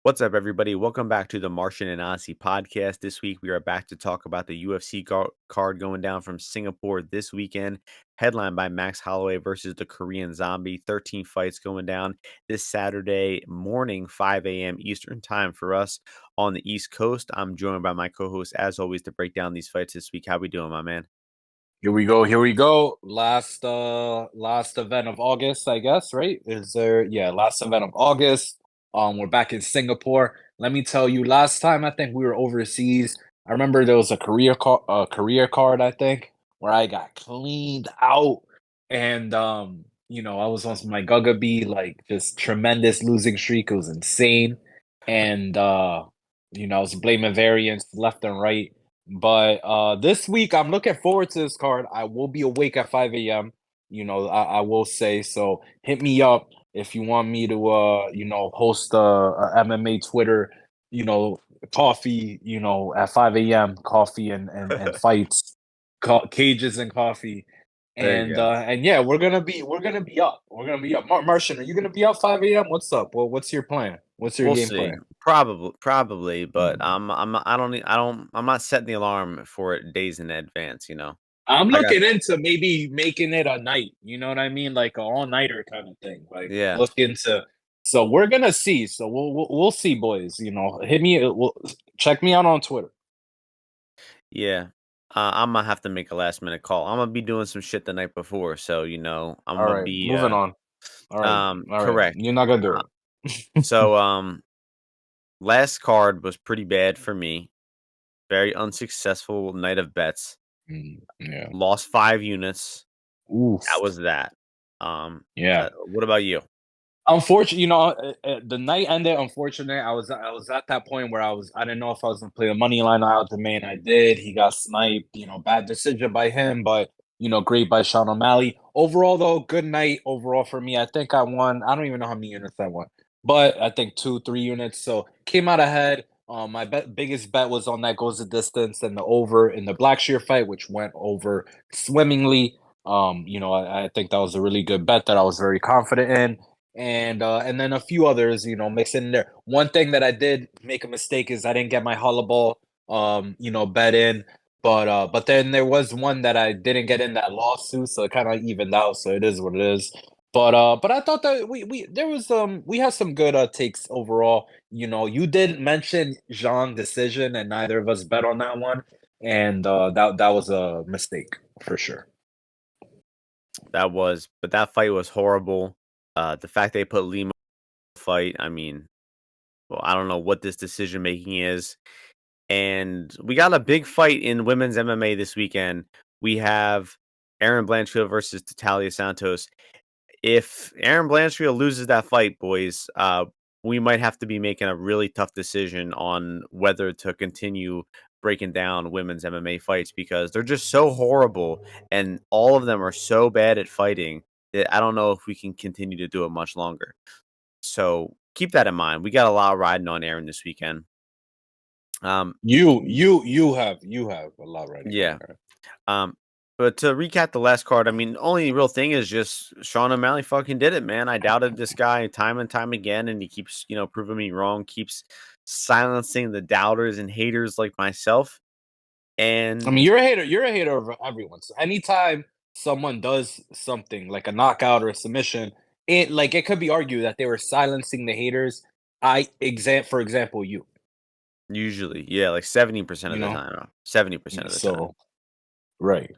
What's up, everybody? Welcome back to the Martian and Ozzy podcast. This week, we are back to talk about the UFC card going down from Singapore this weekend, headlined by Max Holloway versus the Korean Zombie. 13 fights going down this Saturday morning, 5 a.m. Eastern time for us on the East Coast. I'm joined by my co-host, as always, to break down these fights this week. How we doing, my man? Here we go. Here we go. Last event of August, I guess, right? Last event of August. We're back in Singapore. Let me tell you, last time I think we were overseas. I remember there was a career card, I think, where I got cleaned out. And I was on my Guggaby, like just tremendous losing streak. It was insane. And I was blaming variants left and right. But this week, I'm looking forward to this card. I will be awake at 5 a.m. I will say so. Hit me up if you want me to, host a MMA Twitter, you know, coffee, at 5 a.m. Coffee and fights, cages and coffee. There you And go. yeah, we're gonna be up. We're gonna be up. Martian, are you gonna be up 5 a.m.? What's up? Well, what's your plan? What's your We'll game see. plan? Probably, but Mm. I'm not setting the alarm for it days in advance. I'm I got looking into maybe making it a night, you know what I mean? Like a all-nighter kind of thing. Like Yeah. look into so we're gonna see. So we'll see, boys. Hit me. Check me out on Twitter. Yeah. I'm gonna have to make a last minute call. I'm gonna be doing some shit the night before, so I'm All gonna right, be moving on. All right. correct. You're not gonna Uh, do it. so last card was pretty bad for me. Very unsuccessful night of bets. Yeah. Lost 5 units. Oof. That was that. Yeah. What about you? Unfortunately, the night ended unfortunate. I was at that point where I didn't know if I was gonna play the money line out the main. I did. He got sniped. Bad decision by him, but great by Sean O'Malley. Overall, though, good night overall for me. I think I won. I don't even know how many units I won, but I think 2, 3 units. So came out ahead. My biggest bet was on that goes the distance and the over in the Blackshear fight, which went over swimmingly. I think that was a really good bet that I was very confident in and then a few others, mixed in there. One thing that I did make a mistake is I didn't get my hollow ball, bet in, but then there was one that I didn't get in that lawsuit, so it kind of evened out. So it is what it is. But I thought that we had some good takes overall. You did mention Zhang decision, and neither of us bet on that one, and that was a mistake for sure. But that fight was horrible. The fact they put Lima in the fight, I mean, well, I don't know what this decision making is. And we got a big fight in women's MMA this weekend. We have Aaron Blanchfield versus Talia Santos. If Aaron Blanchfield loses that fight, boys, we might have to be making a really tough decision on whether to continue breaking down women's MMA fights because they're just so horrible and all of them are so bad at fighting that I don't know if we can continue to do it much longer. So keep that in mind. We got a lot riding on Aaron this weekend. Um, You have a lot writing on yeah. there. Um, but to recap the last card, I mean, only real thing is just Sean O'Malley fucking did it, man. I doubted this guy time and time again, and he keeps, proving me wrong, keeps silencing the doubters and haters like myself. I mean, And you're a hater. You're a hater of everyone. So anytime someone does something like a knockout or a submission, it could be argued that they were silencing the haters. For example, you. usually, yeah, like 70% You of the know. time, 70% of the time. So right.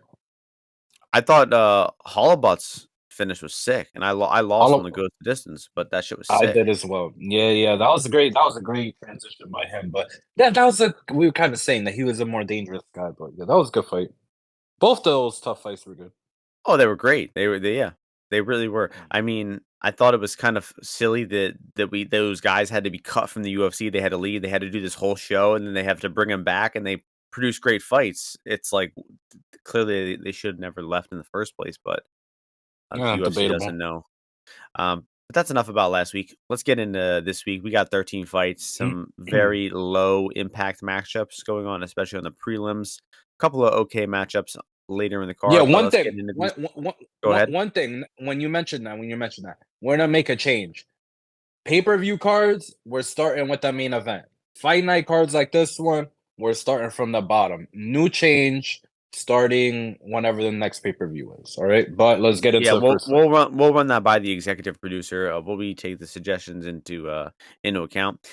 I thought Hollowbutt's finish was sick, and I All lost on the of go the distance, but that shit was I sick. did as well. Yeah, yeah. That was a great transition by him. But that was a we were kind of saying that he was a more dangerous guy. But yeah, that was a good fight. Both of those tough fights were good. Oh, they were great. Yeah, they really were. I mean, I thought it was kind of silly that we those guys had to be cut from the UFC. They had to leave. They had to do this whole show, and then they have to bring them back, and they produce great fights. It's like clearly they should have never left in the first place, but the Yeah, UFC doesn't debatable. know. But that's enough about last week. Let's get into this week. We got 13 fights, some very low impact matchups going on, especially on the prelims. A couple of okay matchups later in the Yeah, card, but let's get into these. Go ahead. one thing when you mentioned that, we're gonna make a change. pay-per-view cards, we're starting with the main event. Fight night cards like this one, we're starting from the bottom. New change starting whenever the next pay-per-view is. All right. But let's get Yeah, into the we'll first fight. we'll run we'll run that by the executive producer. We'll be take the suggestions into account.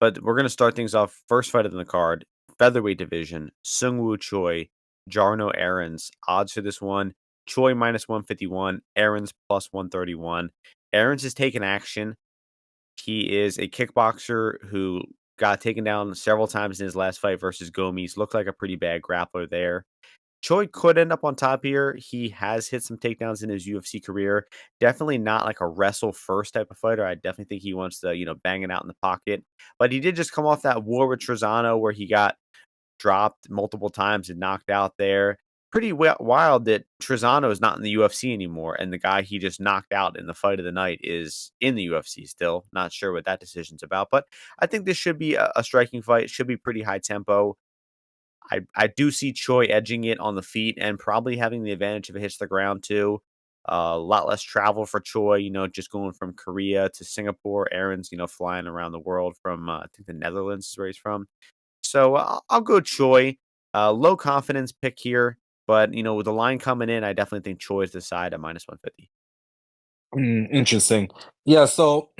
But we're gonna start things off. First fight of the card, featherweight division. Sungwoo Choi, Choi-Errens. Odds for this one: Choi -151, Aaron's +131. Aaron's has taken action. He is a kickboxer who got taken down several times in his last fight versus Gomes. Looked like a pretty bad grappler there. Choi could end up on top here. He has hit some takedowns in his UFC career. Definitely not like a wrestle first type of fighter. I definitely think he wants to, bang it out in the pocket. But he did just come off that war with Trezano where he got dropped multiple times and knocked out there. Pretty wild that Trezano is not in the UFC anymore, and the guy he just knocked out in the fight of the night is in the UFC still. Not sure what that decision's about, but I think this should be a striking fight. Should be pretty high tempo. I do see Choi edging it on the feet and probably having the advantage if it hits the ground too. A lot less travel for Choi, just going from Korea to Singapore. Aaron's, flying around the world from I think the Netherlands is where he's from. So I'll go Choi. Low confidence pick here, but with the line coming in, I definitely think Choi is the side at -150. Interesting. Yeah, so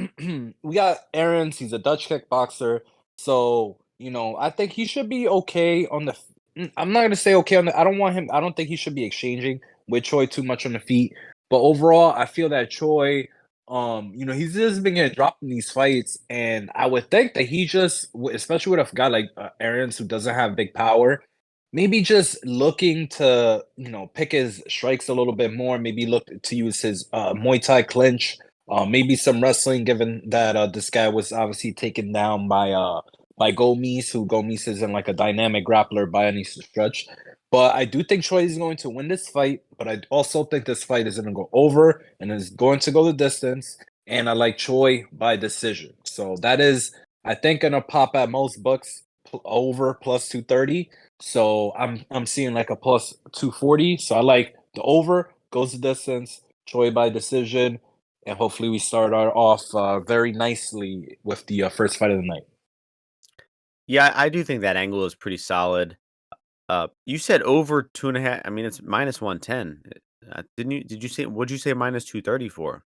we got Aaron's, he's a Dutch kickboxer. So, I think he should be okay on the I'm not gonna say okay on the I don't think he should be exchanging with Choi too much on the feet. But overall, I feel that Choi, he's just been getting dropped in these fights, and I would think that he just, especially with a guy like Aaron's who doesn't have big power, maybe just looking to, pick his strikes a little bit more, maybe look to use his Muay Thai clinch, maybe some wrestling, given that this guy was obviously taken down by Gomes, who Gomes isn't like a dynamic grappler by any stretch. But I do think Choi is going to win this fight, but I also think this fight is going to go over and is going to go the distance. And I like Choi by decision. So that is, I think, gonna pop at most books over plus 230. So I'm seeing like a plus 240. So I like the over, goes the distance, Choi by decision, and hopefully we start off very nicely with the first fight of the night. Yeah, I do think that angle is pretty solid. You said over 2.5. I mean, it's -110. Did you say, what'd you say -230 for?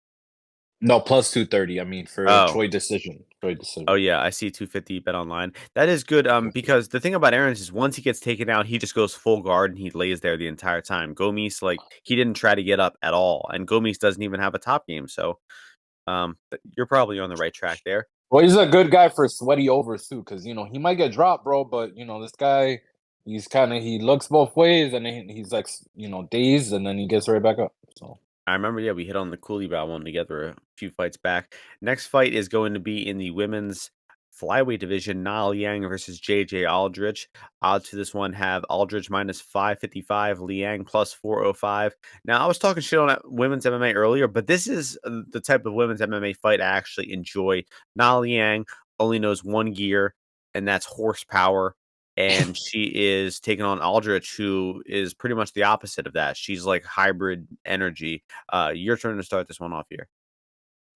No, plus 230. I mean for Oh. Choi decision. Choi Oh, decision. yeah, I see 250 bet online. That is good, because the thing about Aaron's is once he gets taken out, he just goes full guard and he lays there the entire time. Gomes, like, he didn't try to get up at all, and Gomes doesn't even have a top game, so, you're probably on the right track there. Well, he's a good guy for sweaty overs too, because he might get dropped, bro. But this guy, he looks both ways, and then he's like dazed, and then he gets right back up. So I remember, yeah, we hit on the Coolie Bow one together a few fights back. Next fight is going to be in the women's flyweight division, Na Liang versus JJ Aldrich. Odds to this one have Aldrich -555, Liang +405. Now, I was talking shit on women's MMA earlier, but this is the type of women's MMA fight I actually enjoy. Na Liang only knows one gear, and that's horsepower. And she is taking on Aldrich, who is pretty much the opposite of that. She's like hybrid energy. Your turn to start this one off here.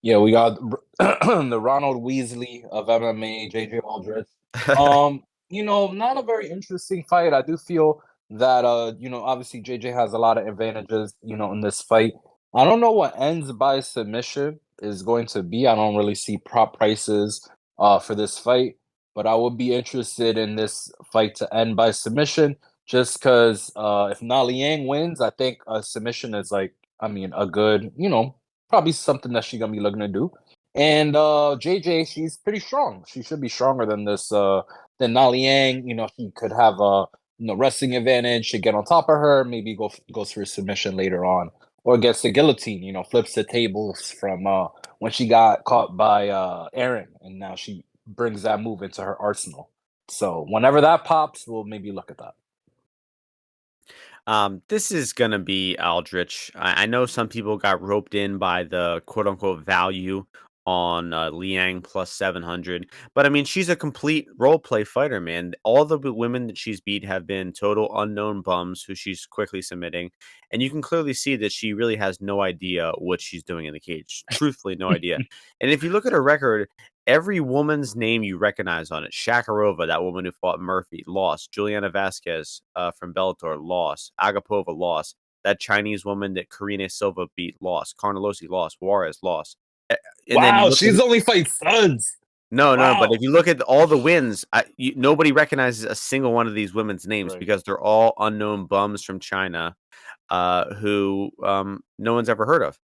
yeah, we got the Ronald Weasley of MMA, JJ Aldrich. Not a very interesting fight. I do feel that obviously JJ has a lot of advantages, in this fight. I don't know what ends by submission is going to be. I don't really see prop prices for this fight, but I would be interested in this fight to end by submission just because if Na Liang wins, I think a submission is like, I mean, a good, probably something that she's gonna be looking to do. And JJ, she's pretty strong. She should be stronger than this than Na Liang. He could have a wrestling advantage, should get on top of her, maybe goes for a submission later on. Or gets the guillotine, flips the tables from when she got caught by Aaron, and now she brings that move into her arsenal. So whenever that pops, we'll maybe look at that. This is gonna be Aldrich. I know some people got roped in by the quote unquote value on Liang plus 700. But I mean, she's a complete role play fighter, man. All the women that she's beat have been total unknown bums who she's quickly submitting. And you can clearly see that she really has no idea what she's doing in the cage. Truthfully, no idea. And if you look at her record, every woman's name you recognize on it. Shakarova, that woman who fought Murphy, lost. Juliana Vasquez from Bellator, lost. Agapova, lost. That Chinese woman that Karina Silva beat, lost. Carnelossi, lost. Juarez, lost. And then you Wow, look at she's only fight sons. no, but if Wow. you look at all the wins, nobody recognizes a single one of these women's names Right. because they're all unknown bums from China, who no one's ever heard of.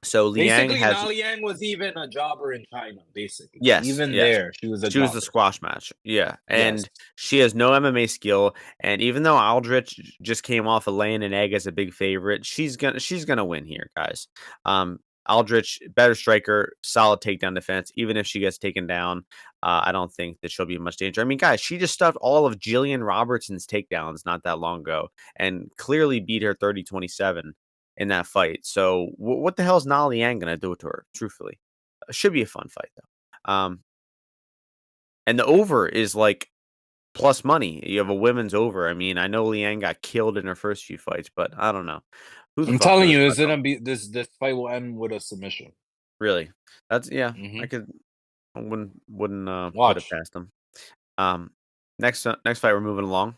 So Liang Basically, has Liang was even a jobber in China, basically. yes, Even yes. there, she was a She was the jobber. squash match, yeah, Yes. and she has no MMA skill. And even though Aldrich just came off of laying an egg as a big favorite, she's gonna win here, guys. Um, Aldrich, better striker, solid takedown defense. Even if she gets taken down, I don't think that she'll be in much danger. I mean, guys, she just stuffed all of Jillian Robertson's takedowns not that long ago, and clearly beat her 30-27 in that fight. So, what the hell is Na Liang gonna do to her? Truthfully, should be a fun fight though. And the over is like plus money. You have a women's over. I mean, I know Liang got killed in her first few fights, but I don't know. Who the I'm fuck telling knows you, about it's the gonna be this fight will end with a submission. really? That's yeah, Hmm. I wouldn't put it Watch. past them. Um next fight we're moving along.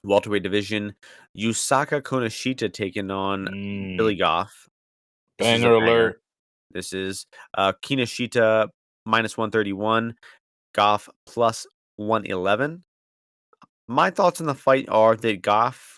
Welterweight division, Yusaka Konoshita taking on Billy Mm, Goff. This is a banger banger. alert. This is Kinoshita minus 131, Goff plus 111. My thoughts on the fight are that Goff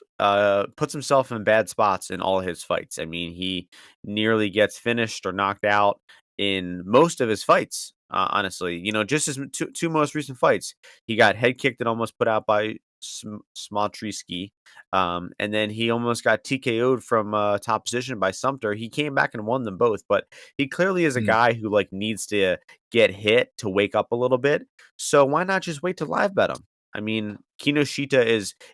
puts himself in bad spots in all his fights. I mean, he nearly gets finished or knocked out in most of his fights. Honestly, just his two most recent fights, he got head kicked and almost put out by Smotriski, and then he almost got TKO'd from top position by Sumter. He came back and won them both, but he clearly is a Mm. guy who like needs to get hit to wake up a little bit. So why not just wait to live bet him? I mean, Kinoshita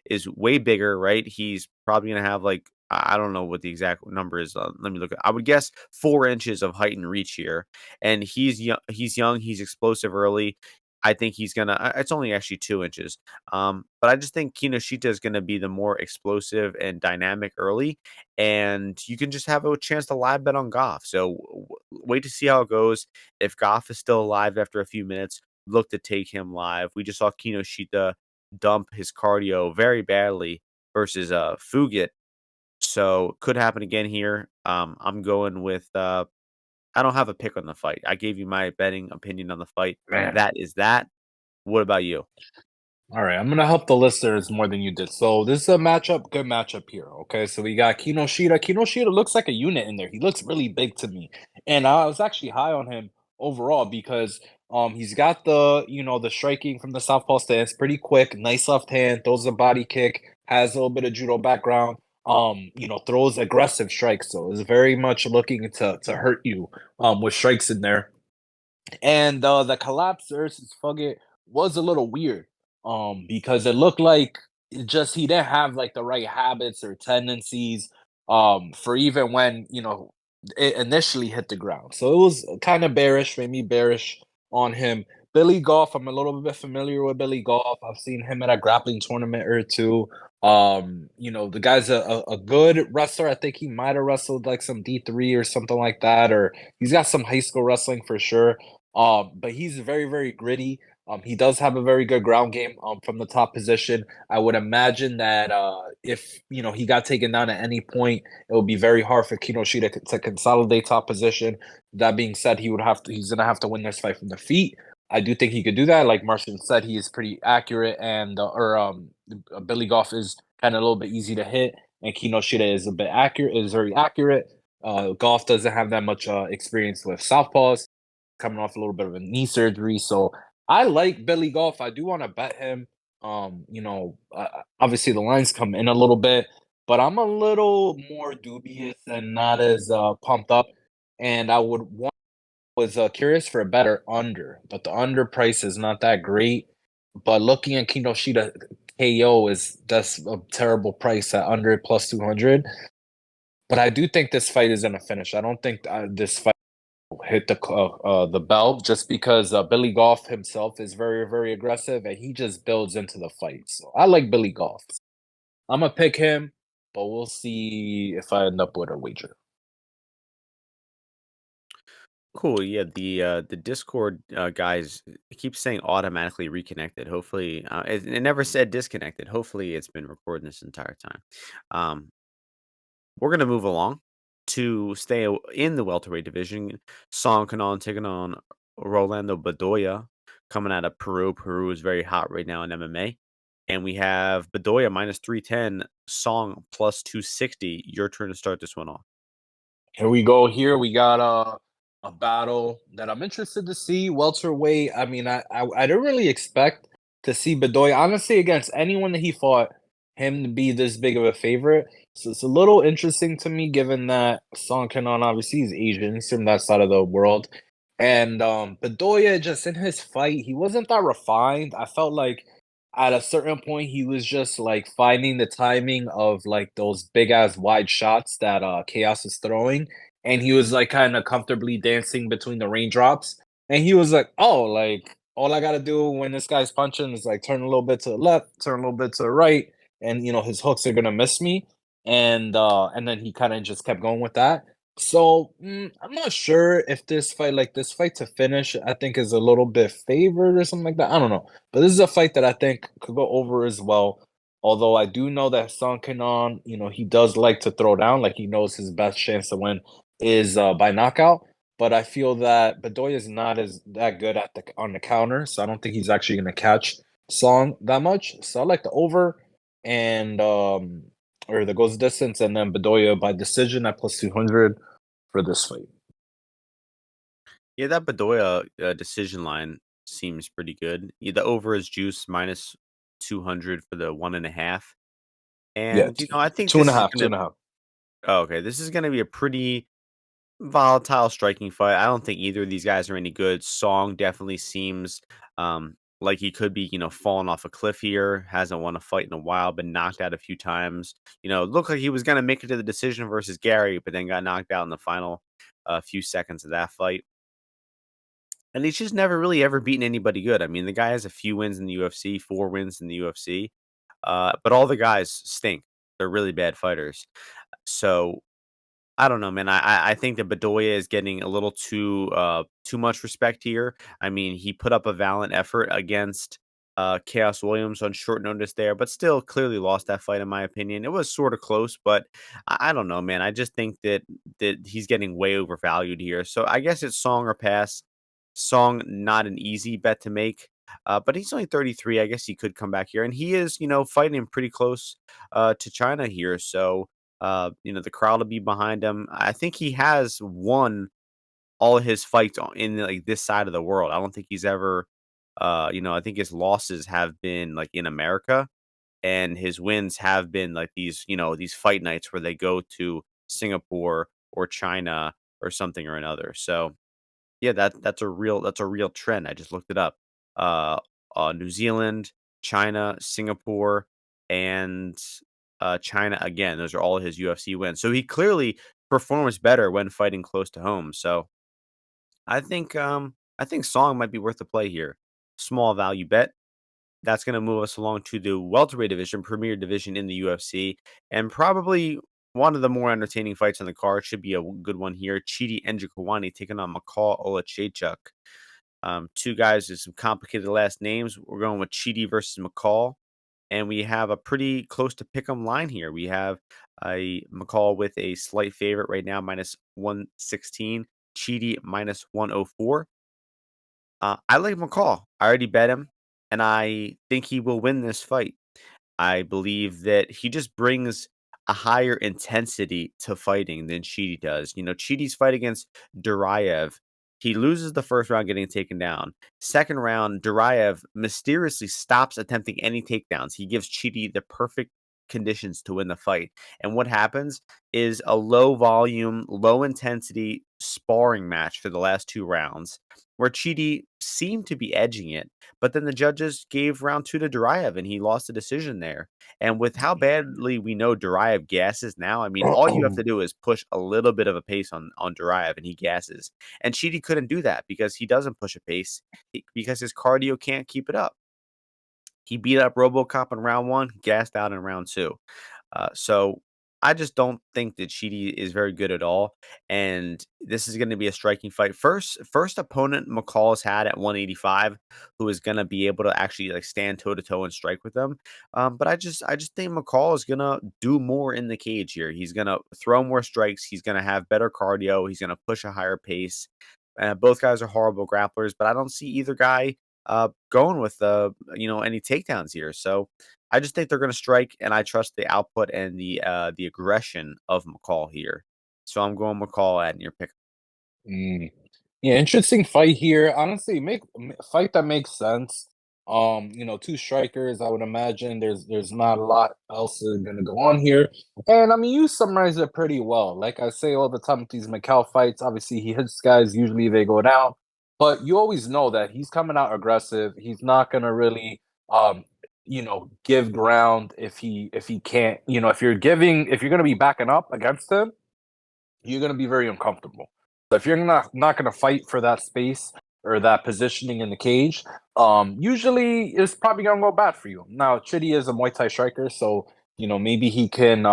is way bigger, right? He's probably gonna have like I don't know what the exact number is. Let me look. I would guess 4 inches of height and reach here, and he's young. He's young. He's explosive early. I think he's gonna. It's only actually 2 inches, but I just think Kinoshita is gonna be the more explosive and dynamic early, and you can just have a chance to live bet on Goff. So wait to see how it goes. If Goff is still alive after a few minutes, look to take him live. We just saw Kinoshita dump his cardio very badly versus Fugit. So could happen again here. I'm going with I don't have a pick on the fight. I gave you my betting opinion on the fight. Man. That is that. What about you? All right, I'm gonna help the listeners more than you did. So this is a matchup, good matchup here. Okay, so we got Kinoshita. Kinoshita looks like a unit in there. He looks really big to me, and I was actually high on him overall because he's got the striking from the southpaw stance, pretty quick, nice left hand, throws a body kick, has a little bit of judo background. Throws aggressive strikes, so is very much looking to hurt you with strikes in there. And the collapse versus Fugit was a little weird, because it looked like he didn't have like the right habits or tendencies, for even when it initially hit the ground. So it was kind of bearish, made me bearish on him. Billy Goff, I'm a little bit familiar with Billy Goff. I've seen him at a grappling tournament or two. The guy's a good wrestler. I think he might have wrestled like some D3 or something like that, or he's got some high school wrestling for sure. But he's very, very gritty. He does have a very good ground game from the top position. I would imagine that if he got taken down at any point, it would be very hard for Kinoshita to consolidate top position. That being said, he's gonna have to win this fight from the feet. I do think he could do that. Like Martian said, he is pretty accurate, and Billy Goff is kind of a little bit easy to hit, and Kinoshita is very accurate. Goff doesn't have that much experience with southpaws, coming off a little bit of a knee surgery. So I like Billy Goff. I do want to bet him. Obviously the lines come in a little bit, but I'm a little more dubious and not as pumped up. And I would want was curious for a better under, but the under price is not that great. But looking at Kinoshita KO that's a terrible price at under plus 200. But I do think this fight is gonna finish. I don't think this fight hit the bell just because Billy Goff himself is very very aggressive and he just builds into the fight. So I like Billy Goff. I'm gonna pick him, but we'll see if I end up with a wager. Cool. Yeah, the Discord guys keep saying automatically reconnected. Hopefully, it never said disconnected. Hopefully, it's been recording this entire time. Um, we're gonna move along to stay in the welterweight division. Song Kanon taking on Rolando Bedoya coming out of Peru. Peru is very hot right now in MMA. And we have Bedoya minus 310, Song plus 260. Your turn to start this one off. Here we go. Here we got a battle that I'm interested to see. Welterweight. I mean, I didn't really expect to see Bedoya honestly against anyone that he fought him to be this big of a favorite. So it's a little interesting to me, given that Song Kenan obviously is Asian, he's from that side of the world, and Bedoya just in his fight, he wasn't that refined. I felt like at a certain point he was just like finding the timing of like those big ass wide shots that Chaos is throwing, and he was like kind of comfortably dancing between the raindrops. And he was like, "Oh, like all I gotta do when this guy's punching is like turn a little bit to the left, turn a little bit to the right, and his hooks are gonna miss me." And then he kind of just kept going with that. So I'm not sure if this fight to finish, I think is a little bit favored or something like that. I don't know, but this is a fight that I think could go over as well. Although I do know that Song Kenan, he does like to throw down, like he knows his best chance to win is by knockout. But I feel that Bedoya is not as that good at the on the counter, so I don't think he's actually going to catch Song that much. So I like the over and or the goes distance, and then Bedoya by decision at plus 200 for this fight. Yeah, that Bedoya decision line seems pretty good. Yeah, the over is juice minus 200 for the 1.5. Yeah, And, I think two and this a is half, two going and a to, half. oh, okay, this is going to be a pretty volatile striking fight. I don't think either of these guys are any good. Song definitely seems like he could be, falling off a cliff here. Hasn't won a fight in a while, been knocked out a few times. Looked like he was going to make it to the decision versus Gary, but then got knocked out in the final few seconds of that fight. And he's just never really ever beaten anybody good. I mean, the guy has a few wins in the UFC, 4 wins in the UFC, but all the guys stink. They're really bad fighters. So I don't know, man. I think that Bedoya is getting a little too much respect here. I mean, he put up a valiant effort against Chaos Williams on short notice there, but still clearly lost that fight in my opinion. It was sort of close, but I don't know, man. I just think that he's getting way overvalued here. So I guess it's Song or pass. Song not an easy bet to make. But he's only 33. I guess he could come back here. And he is, fighting pretty close to China here. So the crowd will be behind him. I think he has won all his fights in like this side of the world. I don't think he's ever, I think his losses have been like in America, and his wins have been like these fight nights where they go to Singapore or China or something or another. So yeah, that's a real trend. I just looked it up. Uh, New Zealand, China, Singapore, and China again. Those are all his UFC wins. So he clearly performs better when fighting close to home. So I think Song might be worth the play here. Small value bet. That's going to move us along to the welterweight division, premier division in the UFC, and probably one of the more entertaining fights on the card. Should be a good one here. Chidi Njokuani taking on Makal-Oleksiejczuk. Two guys with some complicated last names. We're going with Chidi versus McCall, and we have a pretty close to pick 'em line here. We have a McCall with a slight favorite right now, minus 116. Chidi minus 104. I like McCall. I already bet him, and I think he will win this fight. I believe that he just brings a higher intensity to fighting than Chidi does. Chidi's fight against Duraev, he loses the first round getting taken down. Second round, Duraev mysteriously stops attempting any takedowns. He gives Chidi the perfect conditions to win the fight. And what happens is a low volume, low intensity sparring match for the last 2 rounds. where Chidi seemed to be edging it, but then the judges gave round 2 to Duraev, and he lost the decision there. And with how badly we know Duraev gasses now, I mean, all you have to do is push a little bit of a pace on Duraev, and he gasses. And Chidi couldn't do that because he doesn't push a pace because his cardio can't keep it up. He beat up RoboCop in round 1, gassed out in round 2. So I just don't think that Sheedy is very good at all, and this is gonna be a striking fight. First opponent McCall has had at 185 who is gonna be able to actually, like, stand toe to toe and strike with them. But I just think McCall is gonna do more in the cage here. He's gonna throw more strikes, he's gonna have better cardio, he's gonna push a higher pace. Both guys are horrible grapplers, but I don't see either guy, going with, any takedowns here. So I just think they're gonna strike, and I trust the output and the aggression of McCall here. So I'm going McCall at near pick. Mm. Yeah, interesting fight here. Honestly, fight that makes sense. Two strikers. I would imagine there's not a lot else is gonna go on here. And I mean, you summarized it pretty well. Like I say all the time with these Mikal fights, obviously he hits guys. Usually they go down, but you always know that he's coming out aggressive. He's not gonna really, give ground if he can't. If you're gonna be backing up against him, you're going to be very uncomfortable. So if you're not going to fight for that space or that positioning in the cage, usually it's probably going to go bad for you. Now, Chidi is a Muay Thai striker, so maybe he can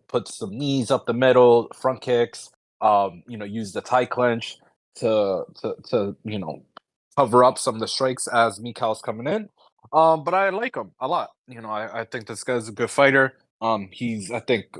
put some knees up the middle, front kicks, use the Thai clinch to cover up some of the strikes as Mikal's coming in. But I like him a lot. I think this guy's a good fighter. He's I think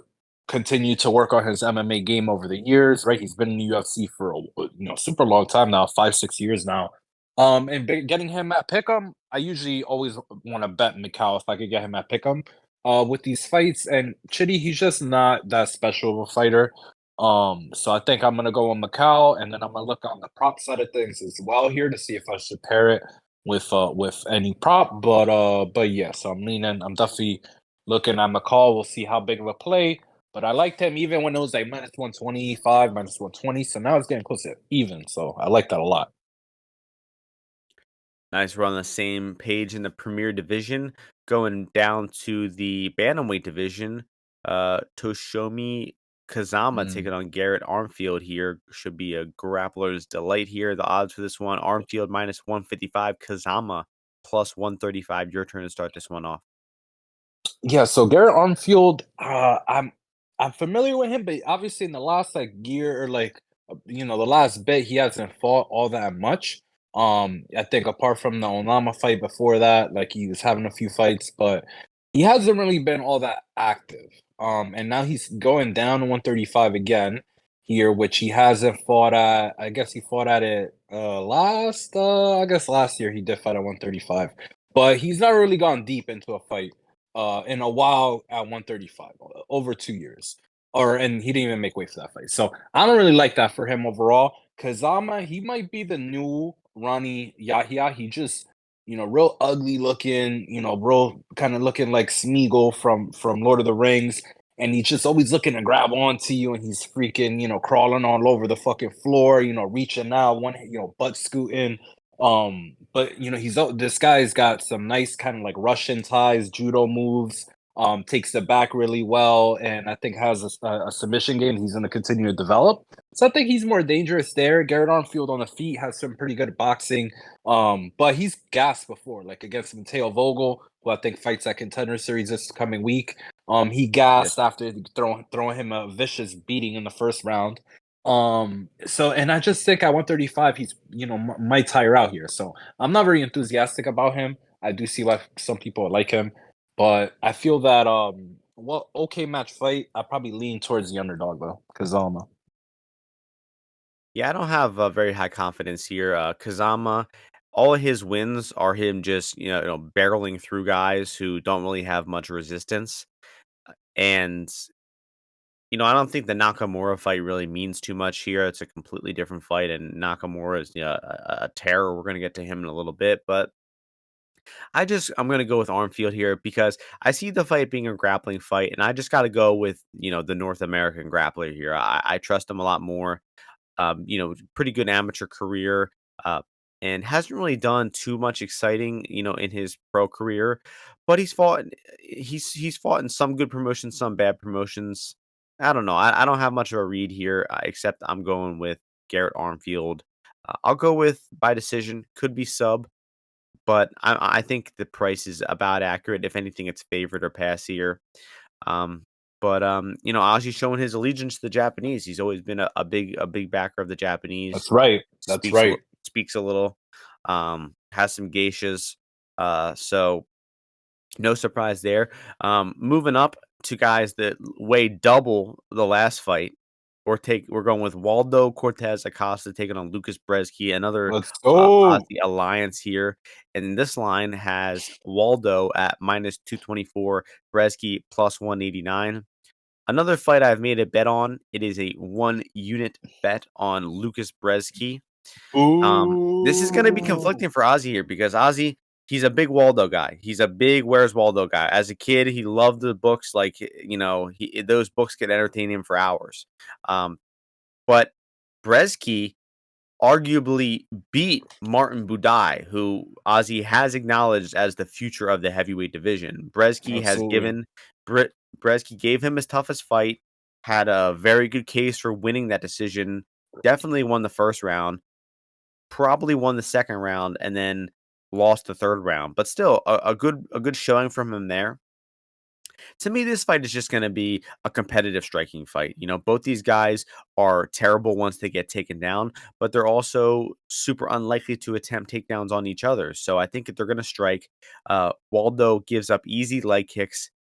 continued to work on his MMA game over the years, right? He's been in the UFC for a super long time now, 5-6 years now. And getting him at Pick'em, I usually always want to bet Mikal if I could get him at Pick'em. With these fights, and Chitty, he's just not that special of a fighter. So I think I'm gonna go with Macau, and then I'm gonna look on the prop side of things as well here to see if I should pair it with any prop. But yeah, so I'm definitely looking at McCall. We'll see how big of a play. But I liked him even when it was like minus 125, minus 120. So now it's getting close to even. So I like that a lot. Nice, we're on the same page in the Premier Division. Going down to the Bantamweight division, Toshomi Kazama Mm. taking on Garrett Armfield here. Should be a grappler's delight here. The odds for this one, Armfield minus 155, Kazama plus 135. Your turn to start this one off. Yeah, so Garrett Armfield, I'm familiar with him, but obviously in the last like year or the last bit, he hasn't fought all that much. I think apart from the Onama fight before that, like he was having a few fights, but he hasn't really been all that active. And now he's going down to 135 again here, which he hasn't fought at. I guess he fought at it I guess last year he did fight at 135, but he's not really gone deep into a fight in a while at 135 over 2 years. And he didn't even make weight for that fight. So I don't really like that for him overall. Kazama, he might be the new Ronnie Yahya. He just, real ugly looking, real kind of looking like Smeagol from Lord of the Rings. And he's just always looking to grab onto you, and he's freaking, crawling all over the fucking floor, reaching out, butt scooting. But this guy's got some nice kind of like Russian ties, judo moves. Takes the back really well, and I think has a submission game he's going to continue to develop. So I think he's more dangerous there. Garrett Armfield on the feet has some pretty good boxing, but he's gassed before, like against Mateo Vogel, who I think fights at Contender Series this coming week. He Yes. gassed after throwing him a vicious beating in the first round. And I just think at 135 he's might tire out here. So I'm not very enthusiastic about him. I do see why some people like him, but I feel that okay match fight. I probably lean towards the underdog though, Kazama. Yeah, I don't have very high confidence here. Kazama, all of his wins are him just barreling through guys who don't really have much resistance. And I don't think the Nakamura fight really means too much here. It's a completely different fight, and Nakamura is a terror. We're gonna get to him in a little bit, but I'm gonna go with Armfield here because I see the fight being a grappling fight, and I just got to go with the North American grappler here. I trust him a lot more. Pretty good amateur career. uh, and hasn't really done too much exciting, in his pro career. But he's fought in some good promotions, some bad promotions. I don't know. I don't have much of a read here, except I'm going with Garrett Armfield. I'll go with by decision. Could be sub, but I think the price is about accurate. If anything, it's favorite or passier. Um, but Ozzy's showing his allegiance to the Japanese. He's always been a big backer of the Japanese. That's right. That's Speaks a right. li- speaks a little. Has some geishas. So no surprise there. Moving up to guys that weigh double the last fight. We're going with Waldo Cortez Acosta taking on Lucas Brzezki, another Let's go. Aussie alliance here. And this line has Waldo at minus 224, Brzezki plus 189. Another fight I've made a bet on. It is a 1 unit bet on Lucas Brzezki. This is gonna be Ooh. conflicting for Ozzy here because Ozzy, he's a big Waldo guy. He's a big Where's Waldo guy. As a kid, he loved the books. Like those books could entertain him for hours. Um, but Brzezki arguably beat Martin Budai, who Ozzy has acknowledged as the future of the heavyweight division. Absolutely. Brzezki gave him his toughest fight. Had a very good case for winning that decision. Definitely won the first round, probably won the second round, and then lost the third round. But still, a good showing from him there. To me, this fight is just going to be a competitive striking fight. Both these guys are terrible once they get taken down, but they're also super unlikely to attempt takedowns on each other. So I think if they're going to strike, Waldo gives up easy leg kicks,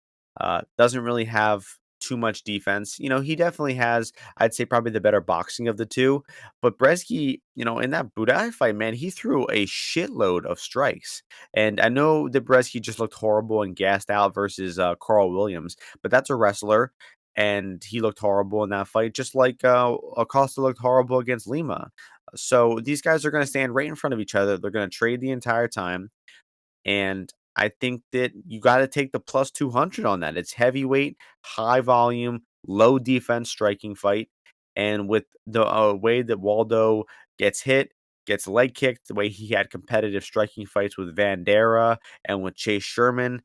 doesn't really have too much defense. He definitely has, I'd say, probably the better boxing of the two. But Brzezki, in that Budai fight, man, he threw a shitload of strikes. And I know that Brzezki just looked horrible and gassed out versus Carl Williams, but that's a wrestler, and he looked horrible in that fight, just like Acosta looked horrible against Lima. So these guys are going to stand right in front of each other. They're going to trade the entire time. And I think that you got to take the plus 200 on that. It's heavyweight, high volume, low defense striking fight. And with the way that Waldo gets hit, gets leg kicked, the way he had competitive striking fights with Vandera and with Chase Sherman,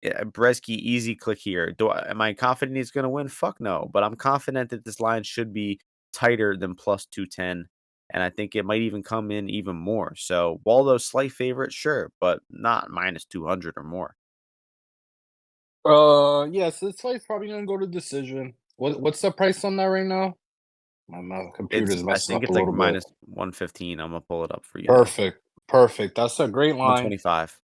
Brzezki easy click here. Am I confident he's going to win? Fuck no. But I'm confident that this line should be tighter than plus 210, and I think it might even come in even more. So Waldo's slight favorite, sure, but not minus 200 or more. Yes, this fight's probably gonna go to decision. What's the price on that right now? My computer's I messing think up a it's like little bit. minus 115. I'm gonna pull it up for you now. Perfect. Perfect. That's a great line. 125.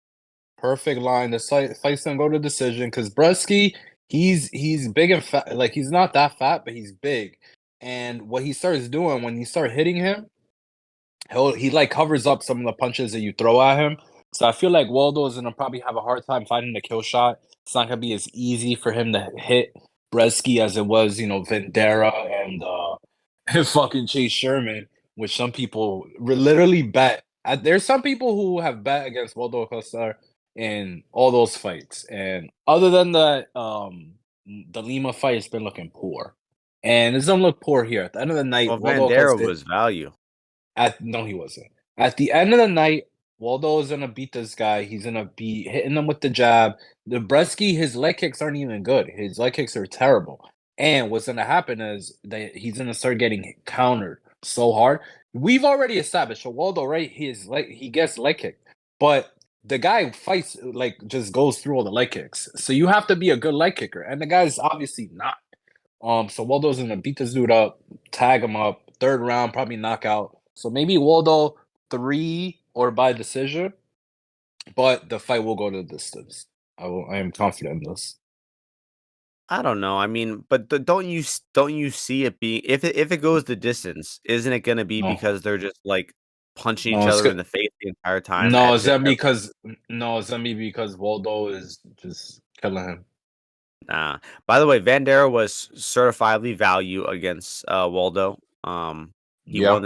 Perfect line. The fight's gonna go to decision because Bresky, he's big and fat. Like he's not that fat, but he's big. And what he starts doing when you start hitting him, he like covers up some of the punches that you throw at him. So I feel like Waldo is gonna probably have a hard time finding the kill shot. It's not gonna be as easy for him to hit Bresky as it was, Vendera and and fucking Chase Sherman, which some people literally bet. There's some people who have bet against Waldo Acosta in all those fights, and other than the Lima fight has been looking poor, and it doesn't look poor here. At the end of the night, Well, Waldo Vandera Acosta was value. no, he wasn't. At the end of the night, Waldo is gonna beat this guy. He's gonna be hitting him with the jab. The Bresky, his leg kicks aren't even good. His leg kicks are terrible. And what's gonna happen is that he's gonna start getting countered so hard. We've already established so Waldo, right? He gets leg kicked, but the guy fights like just goes through all the leg kicks. So you have to be a good leg kicker, and the guy's obviously not. So Waldo's gonna beat this dude up, tag him up, third round, probably knockout. So maybe Waldo 3 or by decision, but the fight will go to the distance. I am confident in this. I don't know. I mean, but don't you see it being if it goes the distance, isn't it gonna be No, because they're just like punching each no, other in the face the entire time no, at it's the gonna be because no, it's gonna be because Waldo is just killing him. Nah. By the way, Vandera was certifiably value against Waldo. He Yeah. won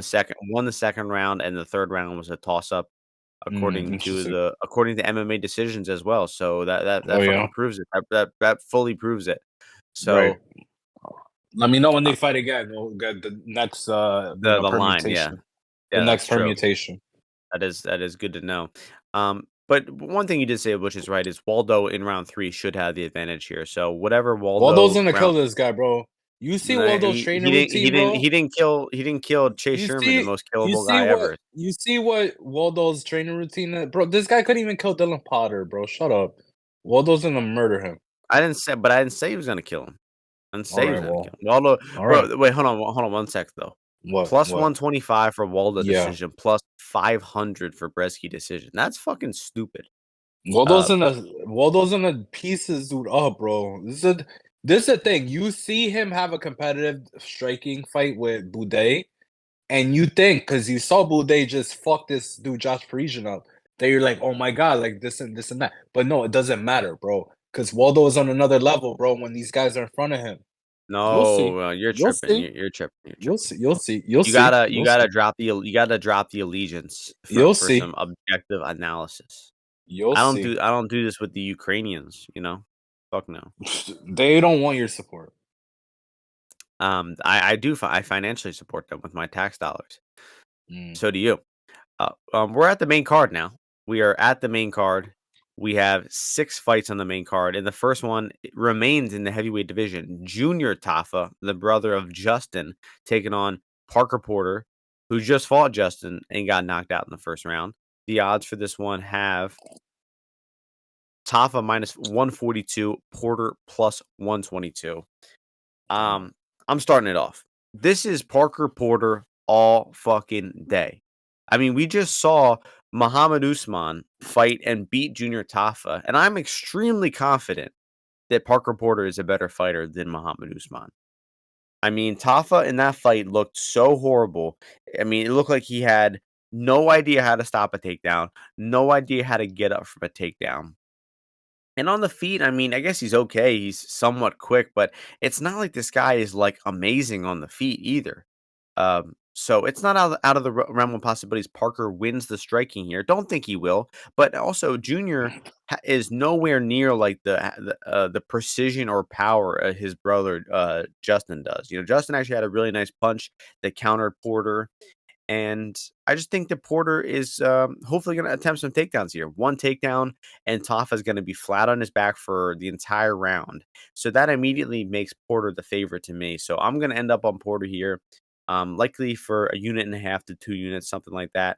the second round, and the third round was a toss up Interesting. according to MMA decisions as well. So Oh that yeah, fucking proves it. That fully proves it. right. So Let me know when uh, they fight again. We'll get the next the line, yeah, permutation. The yeah, that's next true. permutation. That is good to know. But one thing you did say, which is right, is Waldo in round 3 should have the advantage here. So whatever Waldo's Waldo gonna kill round this guy, bro. You see nah, Waldo's he training didn't he routine, didn't bro. he didn't kill he didn't kill Chase You Sherman, the see, most killable guy ever. you see what Waldo's training routine is? Bro, this guy couldn't even kill Dylan Potter, bro. Shut up. Waldo's gonna murder him. I didn't say he was gonna kill him. I didn't All say he right, was gonna kill well, him. Waldo, all right. bro, wait, hold on 1 sec though. What? Plus What? 125 for Waldo Yeah. decision, plus 500 for Brzseki decision. That's fucking stupid. Waldo's Uh, gonna Waldo's gonna piece this dude up, bro. This is the thing. You see him have a competitive striking fight with Boudet, and you think because you saw Boudet just fuck this dude Josh Parisian up, that you're like, oh my god, like this and that. But no, it doesn't matter, bro. Because Waldo is on another level, bro. When these guys are in front of him, you'll see, no, you're you'll tripping. see, You're tripping. You're you'll tripping. see, you'll see, you'll see, You you'll gotta see, drop you gotta drop the allegiance you'll for see, some objective analysis. you'll see. I don't do this with the Ukrainians, you know? Fuck no. They don't want your support. I do I financially support them with my tax dollars. Mm. So do you. We're at the main card now. We are at the main card. We have 6 fights on the main card, and the first one remains in the heavyweight division. Junior Tafa, the brother of Justin, taking on Parker Porter, who just fought Justin and got knocked out in the first round. The odds for this one have Tafa minus 142, Porter plus 122. Damn. I'm starting it off. This is Parker Porter all fucking day. I mean, we just saw Muhammad Usman fight and beat Junior Tafa, and I'm extremely confident that Parker Porter is a better fighter than Muhammad Usman. I mean, Tafa in that fight looked so horrible. I mean, it looked like he had no idea how to stop a takedown, no idea how to get up from a takedown. And on the feet, I mean, I guess he's okay. He's somewhat quick, but it's not like this guy is like amazing on the feet either. So it's not out of the realm of possibilities. Parker wins the striking here. Don't think he will, but also Junior is nowhere near like the precision or power his brother Justin does. You know, Justin actually had a really nice punch that countered Porter. And I just think that Porter is hopefully going to attempt some takedowns here. One takedown, and Tafa is going to be flat on his back for the entire round. So that immediately makes Porter the favorite to me. So I'm going to end up on Porter here, likely for a unit and a half to 2 units, something like that.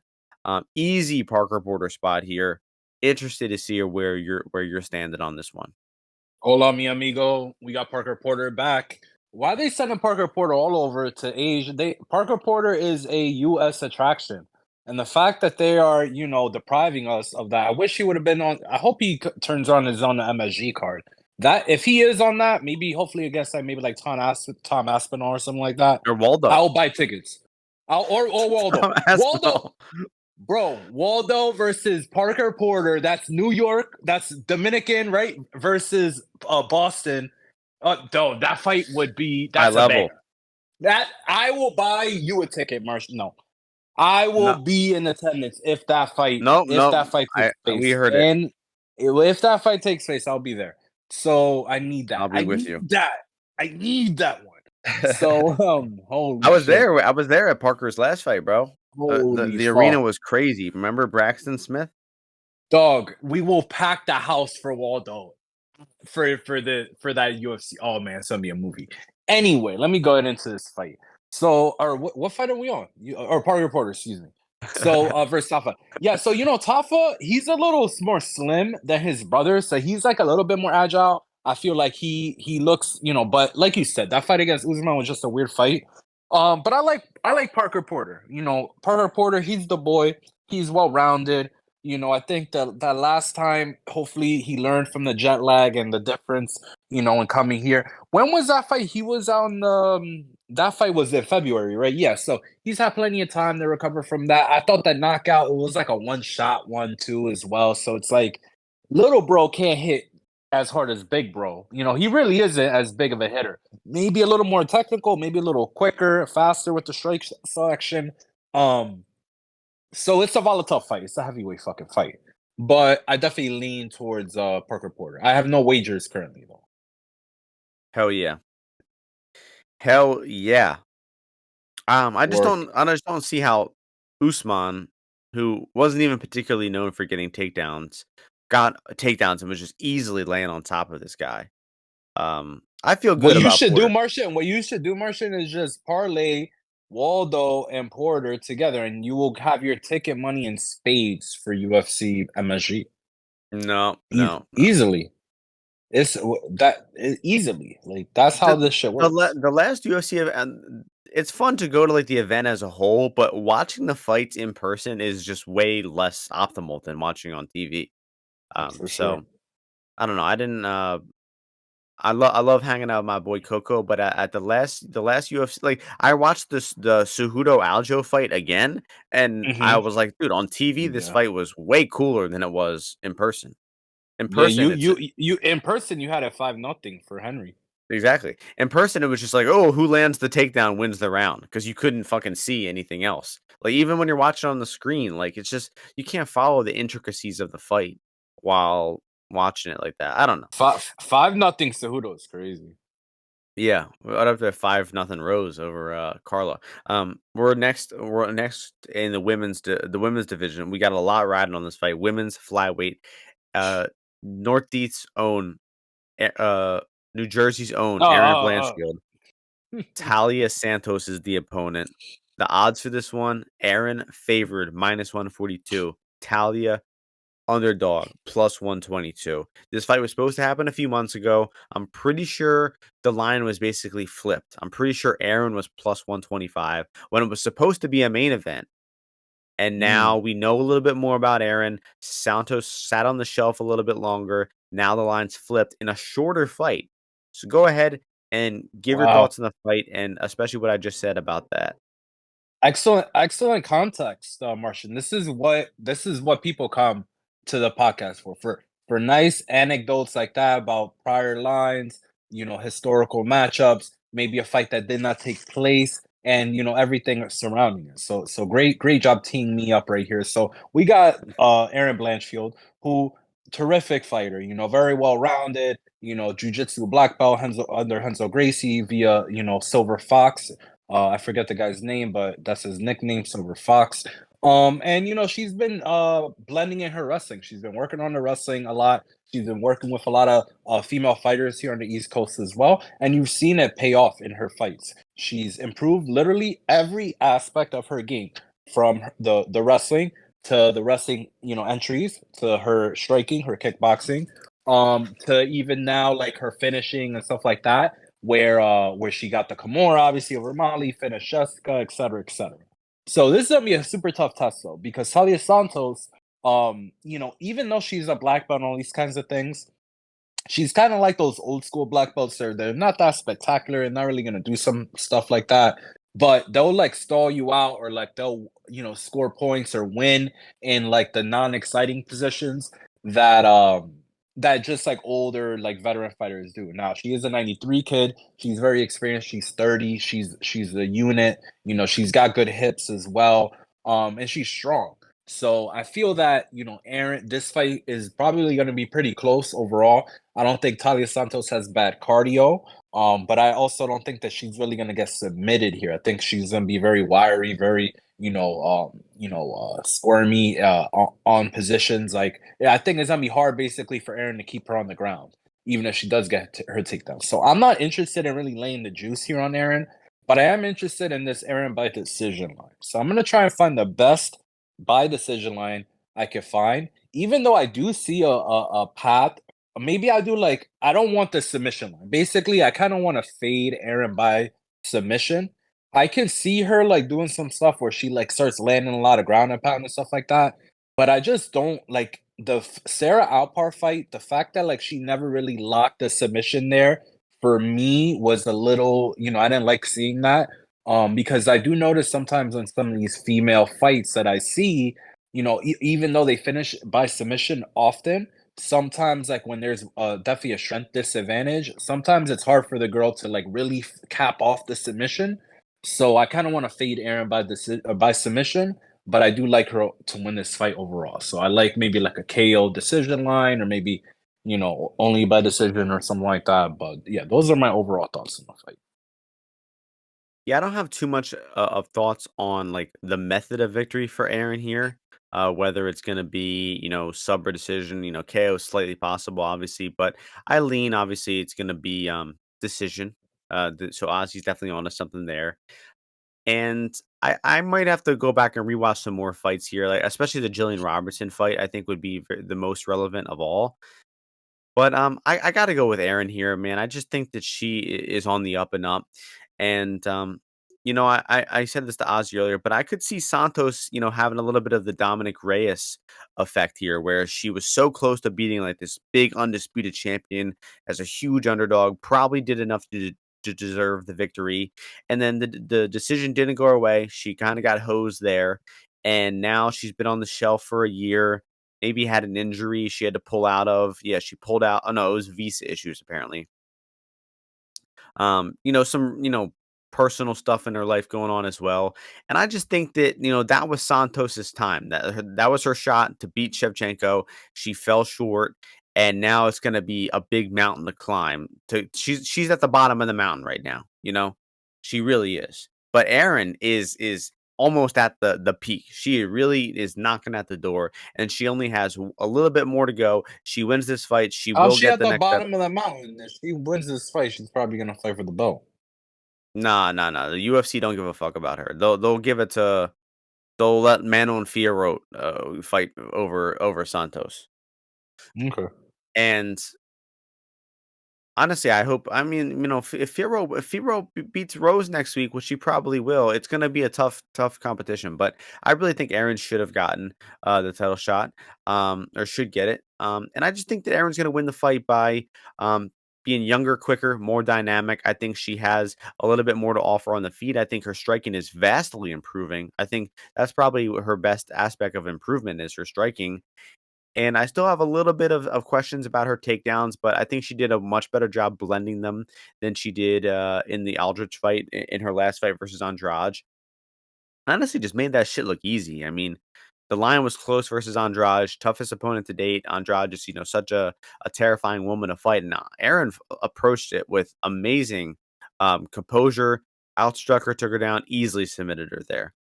Easy Parker Porter spot here. Interested to see where you're standing on this one. Hola, mi amigo. We got Parker Porter back. Why are they sending Parker Porter all over to Asia? Parker Porter is a U.S. attraction, and the fact that they are, depriving us of that. I wish he would have been on. I hope he turns on his own MSG card. That if he is on that, maybe hopefully against like maybe like Tom Aspinall or something like that. Or Waldo. I'll buy tickets. Or Waldo. Tom Waldo. Aspinall. Bro, Waldo versus Parker Porter. That's New York. That's Dominican, right? Versus Boston. No, that fight would be. High That's a level. banger. That I will buy you a ticket, Martian. No, I will No, be in attendance if that fight. no, If no. that fight takes We place, heard it. and if that fight takes place, I'll be there. So I need that. I'll be with you. I need that one. So holy I was shit. there. I was there at Parker's last fight, bro. Holy The arena fuck. was crazy. Remember Braxton Smith? Dog, we will pack the house for Waldo for that UFC. Oh man, it's gonna be a movie. Anyway, let me go ahead into this fight. So, or what fight are we on? Or Parker Porter, excuse me. So, versus Tafa. Yeah, so Tafa, he's a little more slim than his brother, so he's like a little bit more agile. I feel like he looks, but like you said, that fight against Usman was just a weird fight. But I like Parker Porter. Parker Porter, he's the boy. He's well rounded. I think that last time, hopefully, he learned from the jet lag and the difference, in coming here. When was that fight? He was on that fight was in February, right? Yeah, so he's had plenty of time to recover from that. I thought that knockout, it was like a one shot, 1-2 as well. So it's like little bro can't hit as hard as big bro. He really isn't as big of a hitter. Maybe a little more technical, maybe a little quicker, faster with the strike selection. So it's a volatile fight. It's a heavyweight fucking fight. But I definitely lean towards Parker Porter. I have no wagers currently though. Hell yeah. Hell yeah. I just Work. don't see how Usman who wasn't even particularly known for getting takedowns, got takedowns and was just easily laying on top of this guy. I feel What good you about should do, Porter. Martian, is just parlay Waldo and Porter together, and you will have your ticket money in spades for UFC MSG. No, no, no. Easily. Easily. Like that's how The this shit works. the last UFC event, it's fun to go to, like, the event as a whole, but watching the fights in person is just way less optimal than watching on TV. For sure. So, I don't know, I didn't, I love hanging out with my boy Coco, but at the last UFC, like, I watched the Cejudo Aljo fight again, and I Hmm. was like, "Dude, on TV, this Yeah. fight was way cooler than it was in person." In Yeah, person, it's you in person you had a 5-0 for Henry. exactly. In person, it was just like, "Oh, who lands the takedown wins the round," because you couldn't fucking see anything else. Like, even when you're watching on the screen, like, it's just you can't follow the intricacies of the fight while watching it like that. I don't know. 5-0 Cejudo is crazy. Yeah, we're up to 5-0 Rose over, Carla. We're next in the women's division. We got a lot riding on this fight. Women's flyweight, uh, Northeast's own, New Jersey's own Oh, Erin oh, Blanchfield. oh. Talia Santos is the opponent. The odds for this one, Erin favored -142. Talia underdog +122. This fight was supposed to happen a few months ago. I'm pretty sure the line was basically flipped. I'm pretty sure Aaron was +125 when it was supposed to be a main event. And Mm. now we know a little bit more about Aaron. Santos sat on the shelf a little bit longer. Now the line's flipped in a shorter fight. So go ahead and give your Wow. thoughts on the fight and especially what I just said about that. Excellent context, Martian. This is what people come to the podcast for nice anecdotes like that about prior lines, historical matchups, maybe a fight that did not take place, and everything surrounding it. So great job teeing me up right here. So we got Aaron Blanchfield, who terrific fighter, very well rounded, jiu-jitsu black belt under Renzo Gracie via Silver Fox. I forget the guy's name, but that's his nickname, Silver Fox. And she's been blending in her wrestling. She's been working on the wrestling a lot. She's been working with a lot of female fighters here on the East Coast as well, and you've seen it pay off in her fights. She's improved literally every aspect of her game, from the wrestling to the wrestling, entries, to her striking, her kickboxing, to even now like her finishing and stuff like that, where she got the Kimura obviously over Molly, finished Jessica, etc., etc. So this is gonna be a super tough test though, because Talia Santos, even though she's a black belt and all these kinds of things, she's kind of like those old school black belts. They're not that spectacular and not really gonna do some stuff like that. But they'll like stall you out, or like they'll score points or win in like the non-exciting positions that that just like older like veteran fighters do. Now she is a 93 kid. She's very experienced. She's 30. She's a unit. She's got good hips as well. And she's strong. So I feel that, Aaron, this fight is probably going to be pretty close overall. I don't think Talia Santos has bad cardio, but I also don't think that she's really going to get submitted here. I think she's going to be very wiry, very, squirmy on positions. Like, yeah, I think it's going to be hard basically for Aaron to keep her on the ground, even if she does get her takedown. So I'm not interested in really laying the juice here on Aaron, but I am interested in this Aaron by decision line. So I'm going to try and find the best by decision line I could find. Even though I do see a path, maybe I do like I don't want the submission line. Basically, I kind of want to fade Aaron by submission. I can see her like doing some stuff where she like starts landing a lot of ground and pound and stuff like that. But I just don't like the Sarah Alpar fight. The fact that like she never really locked the submission there for me was a little, I didn't like seeing that. Because I do notice sometimes in some of these female fights that I see, even though they finish by submission often, sometimes like when there's definitely a strength disadvantage, sometimes it's hard for the girl to like really cap off the submission. So I kind of want to fade Aaron by submission, but I do like her to win this fight overall. So I like maybe like a KO decision line, or maybe only by decision or something like that. But yeah, those are my overall thoughts on the fight. Yeah, I don't have too much of thoughts on like the method of victory for Aaron here. whether it's going to be, sub or decision, KO is slightly possible, obviously, but I lean, obviously, it's going to be decision. So Ozzy's definitely onto something there. And I might have to go back and rewatch some more fights here, like especially the Jillian Robertson fight. I think would be the most relevant of all. But, I gotta go with Erin here, man. I just think that she is on the up and up, and, I said this to Ozzy earlier, but I could see Santos, having a little bit of the Dominic Reyes effect here, where she was so close to beating, like, this big undisputed champion as a huge underdog, probably did enough to deserve the victory, and then the decision didn't go her way. She kinda got hosed there, and now she's been on the shelf for a year. Maybe had an injury she had to pull out of. Yeah, she pulled out. Oh no, it was visa issues apparently. Some, personal stuff in her life going on as well. And I just think that, that was Santos's time. That was her shot to beat Shevchenko. She fell short. And now it's gonna be a big mountain to climb. She's at the bottom of the mountain right now, She really is. But Erin is almost at the peak. She really is knocking at the door, and she only has a little bit more to go. She wins this fight, she How's will she get at the the next step. bottom of the mountain? If she wins this fight, she's probably gonna fight for the belt. Nah, nah, nah. The UFC don't give a fuck about her. They'll give it to they'll let Manon Fiorot fight over Santos. Okay. And honestly, I hope. I mean, if Firo beats Rose next week, which she probably will, it's going to be a tough competition. But I really think Aaron should have gotten the title shot, or should get it. And I just think that Aaron's going to win the fight by being younger, quicker, more dynamic. I think she has a little bit more to offer on the feet. I think her striking is vastly improving. I think that's probably her best aspect of improvement is her striking. And I still have a little bit of questions about her takedowns, but I think she did a much better job blending them than she did in the Aldrich fight in her last fight versus Andrade. Honestly, just made that shit look easy. I mean, the line was close versus Andrade, toughest opponent to date. Andrade just, such a terrifying woman to fight. And Aaron approached it with amazing composure, outstruck her, took her down, easily submitted her there.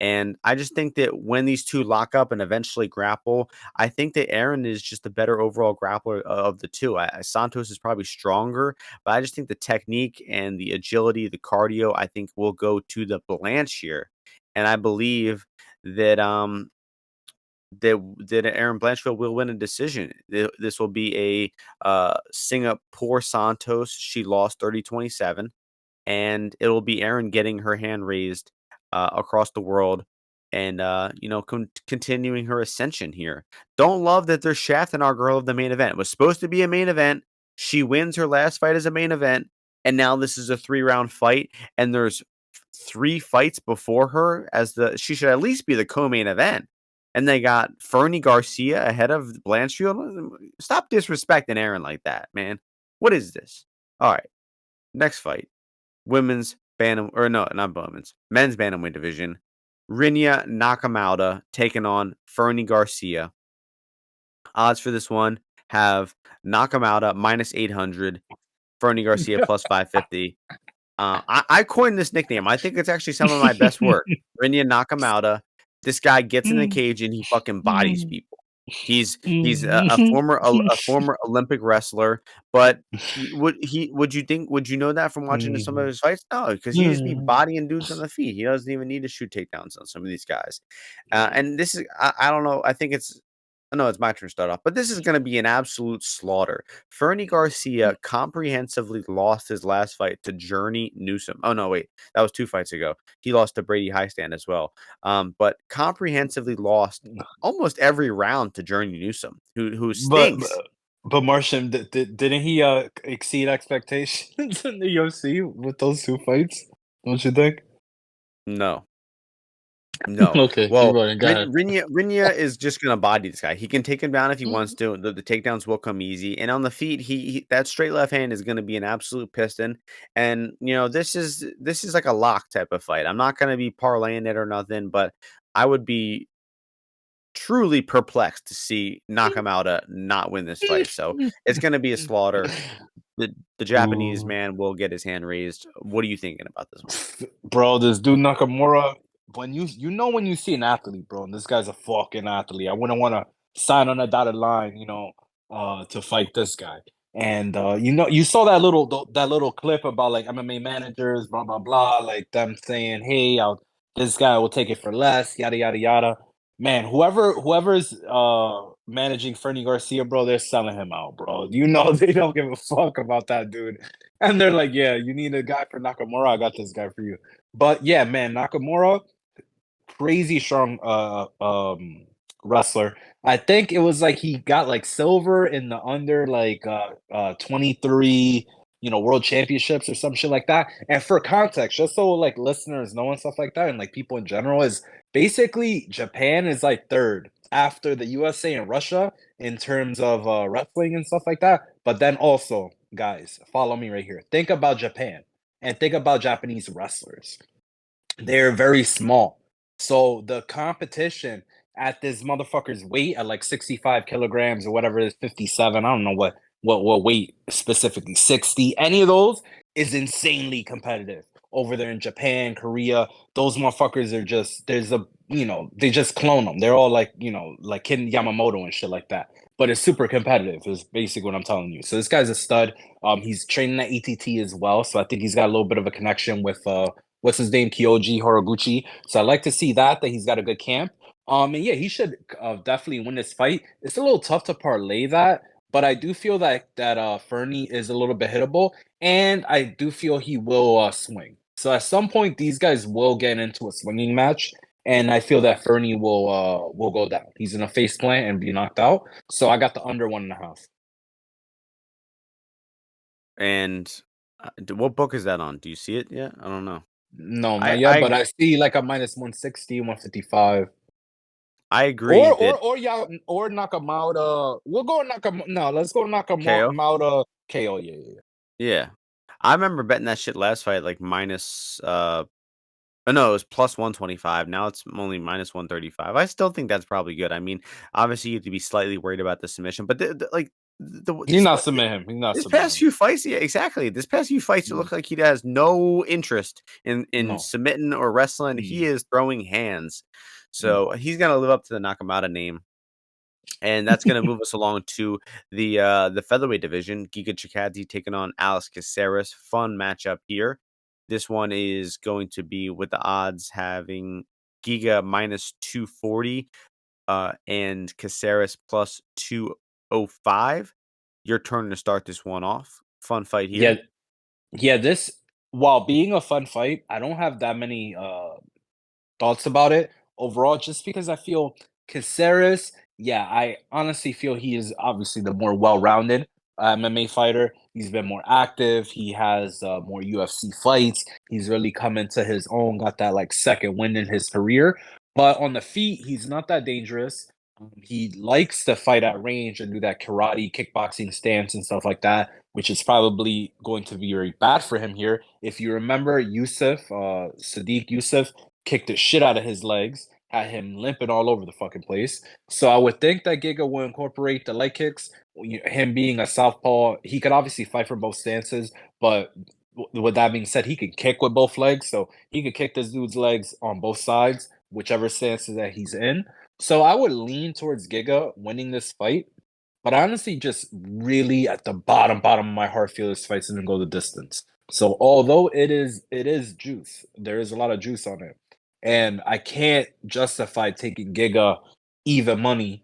And I just think that when these two lock up and eventually grapple, I think that Aaron is just the better overall grappler of the two. Santos is probably stronger, but I just think the technique and the agility, the cardio, I think will go to the Blanche here. And I believe that that Aaron Blanchfield will win a decision. This will be a Singapore Santos. She lost 30-27, and it'll be Erin getting her hand raised across the world and continuing her ascension here. Don't love that they're shafting our girl of the main event. It was supposed to be a main event. She wins her last fight as a main event, and now this is a 3-round fight, and there's 3 fights before her as the she should at least be the co-main event. And they got Fernie Garcia ahead of Blanchfield. Stop disrespecting Aaron like that, man. What is this? All right, next fight. Women's bantam, or no, not women's, men's bantamweight division. Rinya Nakamura taking on Fernie Garcia. Odds for this one have Nakamura minus 800, Fernie Garcia plus 550. I coined this nickname. I think it's actually some of my best work. Rinya Nakamura. This guy gets in the cage and he fucking bodies people. He's a former Olympic wrestler, but would you know that from watching some of his fights? No, because he just be bodying dudes on the feet. He doesn't even need to shoot takedowns on some of these guys. And this is I don't know. I think it's no, it's my turn to start off, but this is going to be an absolute slaughter. Fernie Garcia comprehensively lost his last fight to Journey Newsom. Oh no, wait, that was 2 fights ago. He lost to Brady Highstand as well. But comprehensively lost almost every round to Journey Newsom, who But stinks. but Martian, didn't he exceed expectations in the UFC with those 2 fights? Don't you think? No, no. Okay, keep Well, going. Go ahead. Rinya is just gonna body this guy. He can take him down if he wants Mm. to. The takedowns will come easy, and on the feet, he that straight left hand is gonna be an absolute piston. And this is like a lock type of fight. I'm not gonna be parlaying it or nothing, but I would be truly perplexed to see Nakamura not win this fight. So it's gonna be a slaughter. The Japanese Ooh. man will get his hand raised. What are you thinking about this one? Bro, this dude Nakamura. when you see an athlete, bro, and this guy's a fucking athlete. I wouldn't want to sign on a dotted line, to fight this guy. And you saw that little clip about like MMA managers, blah blah blah, like them saying, "Hey, this guy will take it for less," yada yada yada. Man, whoever's managing Fernie Garcia, bro, they're selling him out, bro. They don't give a fuck about that dude. And they're like, "Yeah, you need a guy for Nakamura. I got this guy for you." But yeah, man, Nakamura, crazy strong wrestler. I think it was like he got like silver in the under 23, world championships or some shit like that. And for context, just so like listeners know and stuff like that, and like people in general, is basically Japan is like third after the USA and Russia in terms of wrestling and stuff like that. But then also, guys, follow me right here. Think about Japan and think about Japanese wrestlers. They're very small. So the competition at this motherfucker's weight at like 65 kilograms or whatever it is, 57. I don't know what weight specifically, 60. Any of those is insanely competitive over there in Japan, Korea. Those motherfuckers are just they just clone them. They're all like, like Ken Yamamoto and shit like that. But it's super competitive, is basically what I'm telling you. So this guy's a stud. He's training at ETT as well. So I think he's got a little bit of a connection with what's his name, Kyoji Horiguchi. So I like to see that he's got a good camp. And yeah, he should definitely win this fight. It's a little tough to parlay that, but I do feel that Fernie is a little bit hittable, and I do feel he will swing. So at some point, these guys will get into a swinging match, and I feel that Fernie will go down. He's in a face plant and be knocked out. So I got the under 1.5. And what book is that on? Do you see it yet? I don't know. No, I not yet, I but I see like a minus 160, 155. I agree Or that y'all or Nakamura. We'll go Nakamura. No, let's go KO. Nakamura KO. Yeah, yeah, yeah. Yeah, I remember betting that shit last fight like minus. Oh, no, it was plus 125. Now it's only minus 135. I still think that's probably good. I mean, obviously you have to be slightly worried about the submission, but like He's not submit him. He's not this submit past him. few fights, yeah, exactly. This past few fights, it Mm, looks like he has no interest in no. submitting or wrestling. He Mm, is throwing hands, mm. so he's gonna live up to the Nakamura name. And that's gonna move us along to the featherweight division. Giga Chikadze taking on Alex Caceres. Fun matchup here. This one is going to be with the odds having Giga minus 240 and Caceres plus 205. Your turn to start this one off. Fun fight Yeah, here. yeah. This while being a fun fight, I don't have that many thoughts about it overall, just because I feel Caceres, yeah, I honestly feel he is obviously the more well-rounded MMA fighter. He's been more active. He has more UFC fights. He's really come into his own, got that like second win in his career. But on the feet, he's not that dangerous. He likes to fight at range and do that karate, kickboxing stance and stuff like that, which is probably going to be very bad for him here. If you remember Sadiq Yusuf kicked the shit out of his legs, had him limping all over the fucking place. So I would think that Giga will incorporate the leg kicks. Him being a southpaw, he could obviously fight from both stances, but with that being said, he could kick with both legs, so he could kick this dude's legs on both sides, whichever stance that he's in. So I would lean towards Giga winning this fight, but I honestly just really at the bottom of my heart feel this fight's gonna go the distance. So although it is juice, there is a lot of juice on it. And I can't justify taking Giga even money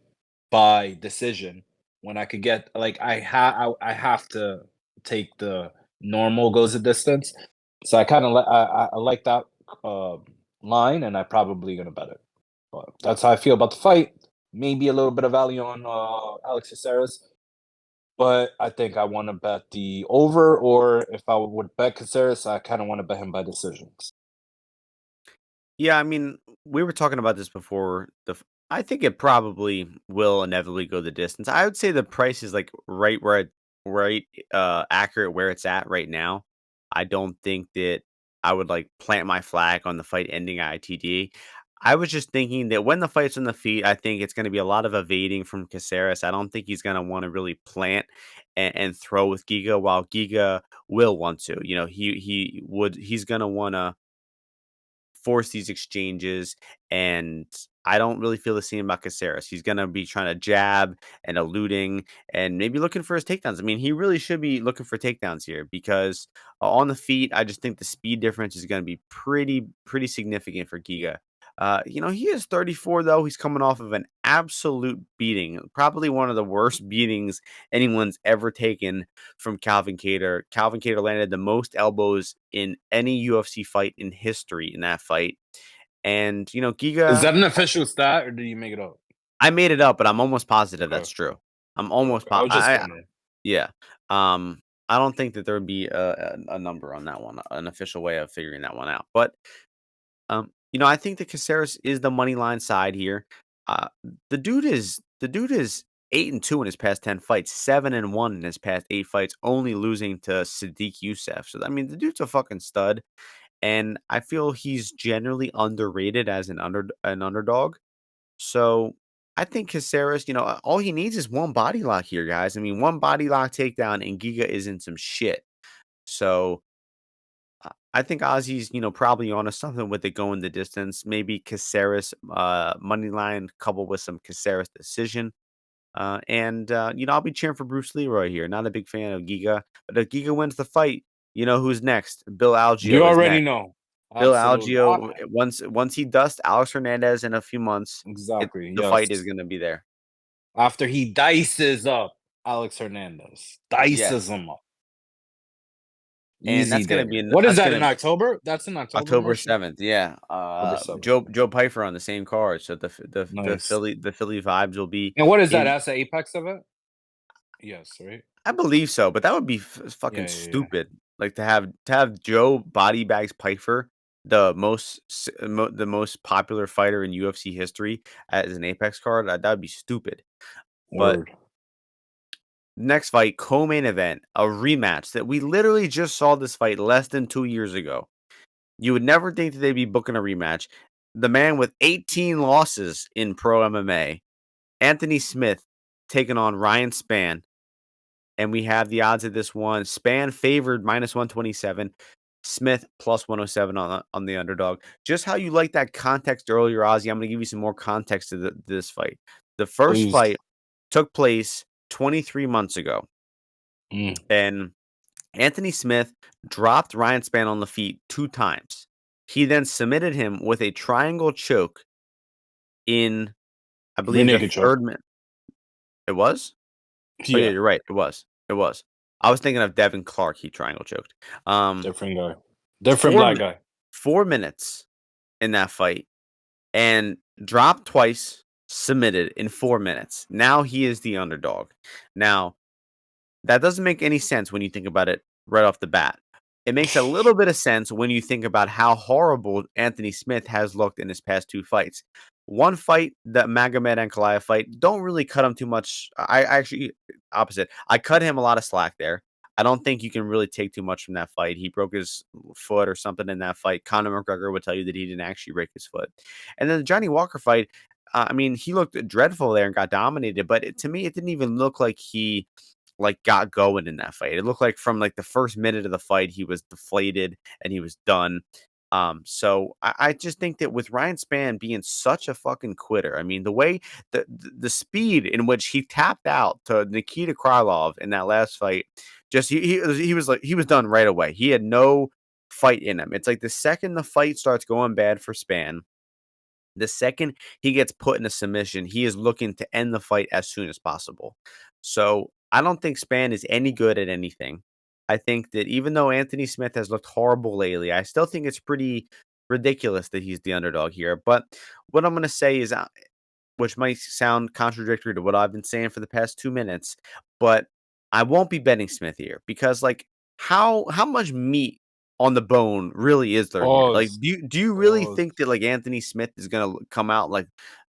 by decision when I could get like I have to take the normal goes the distance. So I kind of I like that uh, line, and I probably gonna bet it. But that's how I feel about the fight. Maybe a little bit of value on Alex Caceres, but I think I want to bet the over, or if I would bet Caceres, I kind of want to bet him by decisions. Yeah, I mean, we were talking about this before. I think it probably will inevitably go the distance. I would say the price is like right accurate where it's at right now. I don't think that I would like plant my flag on the fight ending ITD. I was just thinking that when the fight's on the feet, I think it's going to be a lot of evading from Caceres. I don't think he's going to want to really plant and throw with Giga, while Giga will want to. He's going to want to force these exchanges, and I don't really feel the same about Caceres. He's gonna be trying to jab and eluding and maybe looking for his takedowns. I mean, he really should be looking for takedowns here because on the feet, I just think the speed difference is gonna be pretty significant for Giga. He is 34 though. He's coming off of an absolute beating, probably one of the worst beatings anyone's ever taken from Calvin Kattar. Calvin Kattar landed the most elbows in any UFC fight in history in that fight. And, Is Giga, that an official stat or did you make it up? I made it up, but I'm almost positive Okay. that's true. I'm almost Okay. I was just wondering. yeah. Um, I don't think that there would be a number on that one, an official way of figuring that one out. But I think that Caceres is the money line side here. Uh, the dude is 8-2 in his past 10 fights, 7-1 in his past 8 fights, only losing to Sadiq Youssef. So I mean, the dude's a fucking stud, and I feel he's generally underrated as an underdog. So I think Caceres, all he needs is one body lock here, guys. I mean, one body lock takedown, and Giga is in some shit. So I think Ozzy's, probably on to something with it going the distance. Maybe Caceres money line coupled with some Caceres decision. I'll be cheering for Bruce Leroy here. Not a big fan of Giga, but if Giga wins the fight, you know who's next? Bill You Algeo is already next. know. Bill Absolutely. Algeo, once he dusts Alex Hernandez in a few months, Exactly. the Yes. fight is going to be there. After he dices up Alex Hernandez, dices Yes, him up. and Easy there. What is that's that gonna in October? That's in October, October Martian. 7th. Yeah, October 7th. Joe Pyfer on the same card, so the Nice. Philly vibes will be And what is that? in. That's the apex of it? Yes, right? I believe so, but that would be fucking Yeah, yeah, yeah. stupid. Like to have Joe Body Bags Pyfer, the most popular fighter in UFC history, as an Apex card. That would be stupid. But Word. next fight, co-main event, a rematch that we literally just saw this fight less than 2 years ago. You would never think that they'd be booking a rematch. The man with 18 losses in pro MMA, Anthony Smith, taking on Ryan Spann. And we have the odds of this one. Spann favored -127, Smith +107 on the underdog. Just how you like that context earlier, Ozzy, I'm going to give you some more context to this fight. The first Please. fight took place 23 months ago, Mm. and Anthony Smith dropped Ryan Spann on the feet 2 times. He then submitted him with a triangle choke in, I Rear believe, the naked choke. third minute. It was? Oh, yeah, Yeah. you're right. It was. It was. I was thinking of Devin Clark. He triangle choked. Different guy. Different Four black mi- guy. 4 minutes in that fight, and dropped twice, submitted in 4 minutes. Now he is the underdog. Now that doesn't make any sense when you think about it right off the bat. It makes a little bit of sense when you think about how horrible Anthony Smith has looked in his past 2 fights. One fight, the Magomed Ankalaev fight, don't really cut him too much. I actually opposite. I cut him a lot of slack there. I don't think you can really take too much from that fight. He broke his foot or something in that fight. Conor McGregor would tell you that he didn't actually break his foot. And then the Johnny Walker fight, I mean, he looked dreadful there and got dominated. But to me, it didn't even look like he got going in that fight. It looked like from the first minute of the fight, he was deflated and he was done. So I just think that with Ryan Spann being such a fucking quitter, I mean, the way the speed in which he tapped out to Nikita Krylov in that last fight, just he was done right away. He had no fight in him. It's like the second the fight starts going bad for Spann, the second he gets put in a submission, he is looking to end the fight as soon as possible. So I don't think Spann is any good at anything. I think that even though Anthony Smith has looked horrible lately, I still think it's pretty ridiculous that he's the underdog here. But what I'm going to say is, which might sound contradictory to what I've been saying for the past 2 minutes, but I won't be betting Smith here because how much meat on the bone really is there here? Like, Pause. do you really Pause. think that Anthony Smith is gonna come out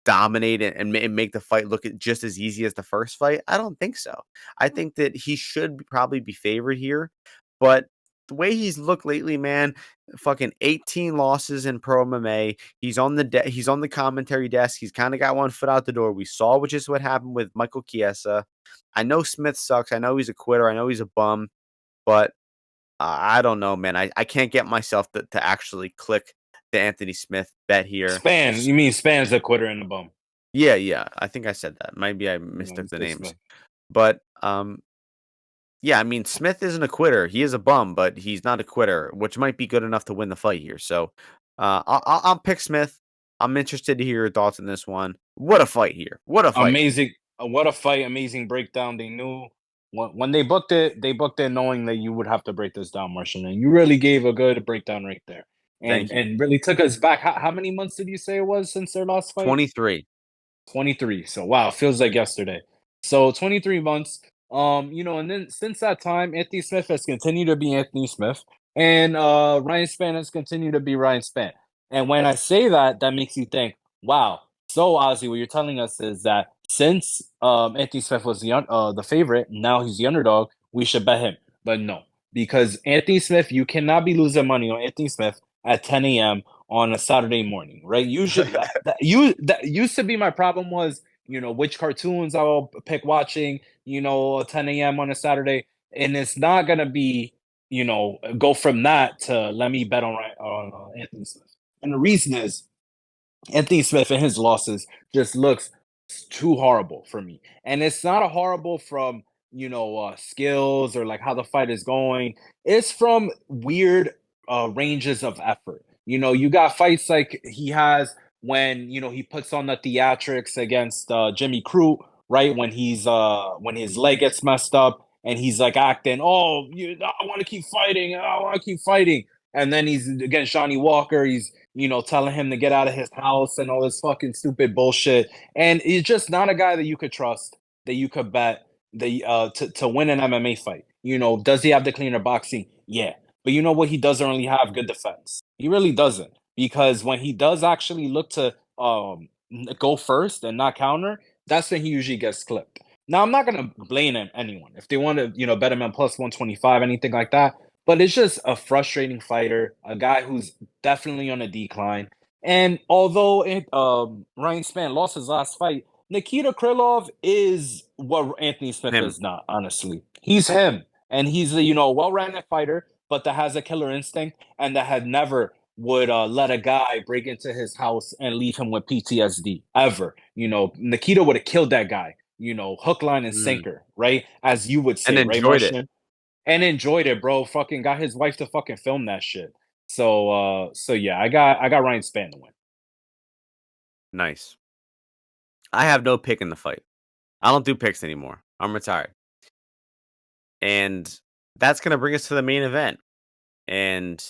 dominate and make the fight look just as easy as the first fight? I don't think so. I think that he should probably be favored here, but the way he's looked lately, man, fucking 18 losses in pro MMA. He's on the commentary desk. He's kind of got one foot out the door. We saw which is what happened with Michael Chiesa. I know Smith sucks. I know he's a quitter. I know he's a bum, but I don't know, man. I can't get myself to actually click the Anthony Smith bet here. Spann. You mean Spann's a quitter and a bum? Yeah, yeah. I think I said that. Maybe I No, mistook you the said names. Smith. But yeah, I mean Smith isn't a quitter. He is a bum, but he's not a quitter, which might be good enough to win the fight here. So I'll pick Smith. I'm interested to hear your thoughts on this one. What a fight here! What a fight! Amazing. What a fight. Amazing breakdown. They knew when they booked it knowing that you would have to break this down, Martian. And you really gave a good breakdown right there. Thank you. And really took us back. How many months did you say it was since their last fight? 23. 23. So wow, feels like yesterday. So 23 months. And then since that time, Anthony Smith has continued to be Anthony Smith, and Ryan Spann has continued to be Ryan Spann. And when I say that, that makes you think, wow. So Ozzy, what you're telling us is that since Anthony Smith was the favorite, now he's the underdog, we should bet him. But no, because Anthony Smith, you cannot be losing money on Anthony Smith at 10 a.m. on a Saturday morning, right? Usually, that used to be my problem was, which cartoons I'll pick watching, 10 a.m. on a Saturday, and it's not gonna be, go from that to let me bet on Anthony Smith. And the reason is Anthony Smith and his losses just looks too horrible for me. And it's not a horrible from, skills or like how the fight is going. It's from weird ranges of effort. You got fights like he has when, he puts on the theatrics against Jimmy Crute, right? When his leg gets messed up and he's like acting, oh, I want to keep fighting, I want to keep fighting. And then he's against Johnny Walker, he's telling him to get out of his house and all this fucking stupid bullshit. And he's just not a guy that you could trust, that you could bet to win an MMA fight. Does he have the cleaner boxing? Yeah. But you know what? He doesn't really have good defense. He really doesn't. Because when he does actually look to go first and not counter, that's when he usually gets clipped. Now I'm not gonna blame anyone. If they want to, bet him at plus 125, anything like that, but it's just a frustrating fighter, a guy who's definitely on a decline. And although Ryan Spann lost his last fight, Nikita Krylov is what Anthony Smith Him. is not, honestly. He's him. And he's a, well-rounded fighter, but that has a killer instinct and that had never would let a guy break into his house and leave him with PTSD ever. Nikita would have killed that guy, hook, line, and Mhm. sinker, right? As you would And say, right, enjoyed it. Martian? And enjoyed it, bro. Fucking got his wife to fucking film that shit. So yeah, I got Ryan Spann to win. Nice. I have no pick in the fight. I don't do picks anymore. I'm retired. And that's going to bring us to the main event. And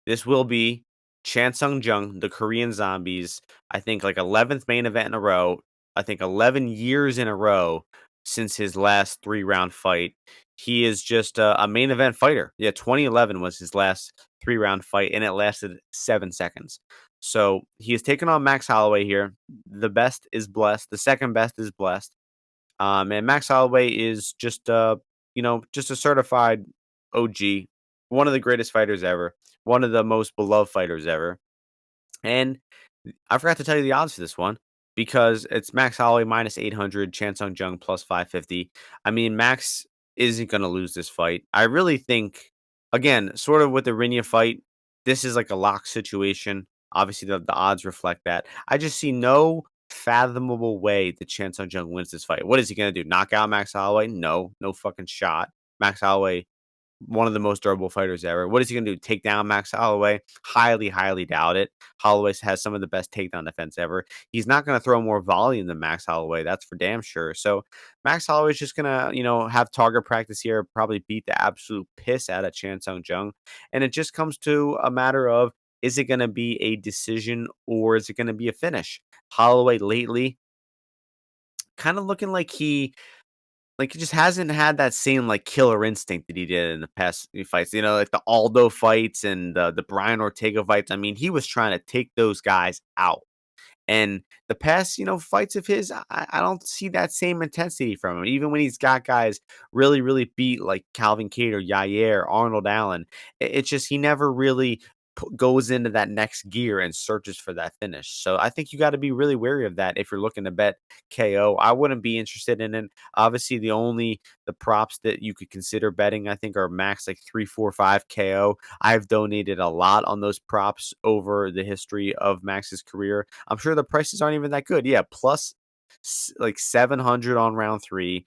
this will be Chan Sung Jung, the Korean Zombies. I think like 11th main event in a row. I think 11 years in a row since his last 3-round fight. He is just a main event fighter. Yeah, 2011 was his last 3-round fight, and it lasted 7 seconds. So he is taking on Max Holloway here. The best is blessed. The second best is blessed. And Max Holloway is just a certified OG, one of the greatest fighters ever, one of the most beloved fighters ever. And I forgot to tell you the odds for this one because it's Max Holloway minus 800, Chan Sung Jung plus 550. I mean, Max isn't going to lose this fight. I really think, again, sort of with the Rinya fight, this is like a lock situation. Obviously, the odds reflect that. I just see no fathomable way that Chan Sung Jung wins this fight. What is he going to do? Knock out Max Holloway? No, no fucking shot. Max Holloway, one of the most durable fighters ever. What is he going to do? Take down Max Holloway? Highly, highly doubt it. Holloway has some of the best takedown defense ever. He's not going to throw more volume than Max Holloway. That's for damn sure. So Max Holloway is just going to, have target practice here, probably beat the absolute piss out of Chan Sung Jung. And it just comes to a matter of, is it going to be a decision or is it going to be a finish? Holloway lately kind of looking like he just hasn't had that same like killer instinct that he did in the past few fights. Like the Aldo fights and the Brian Ortega fights. I mean, he was trying to take those guys out. And the past, fights of his, I don't see that same intensity from him. Even when he's got guys really, really beat like Calvin Cater, Yair, Arnold Allen, it's just he never really goes into that next gear and searches for that finish. So I think you got to be really wary of that if you're looking to bet KO. I wouldn't be interested in it. Obviously, the props that you could consider betting, I think, are max like 3, 4, 5 KO. I've donated a lot on those props over the history of Max's career. I'm sure the prices aren't even that good. Yeah, plus like 700 on round 3,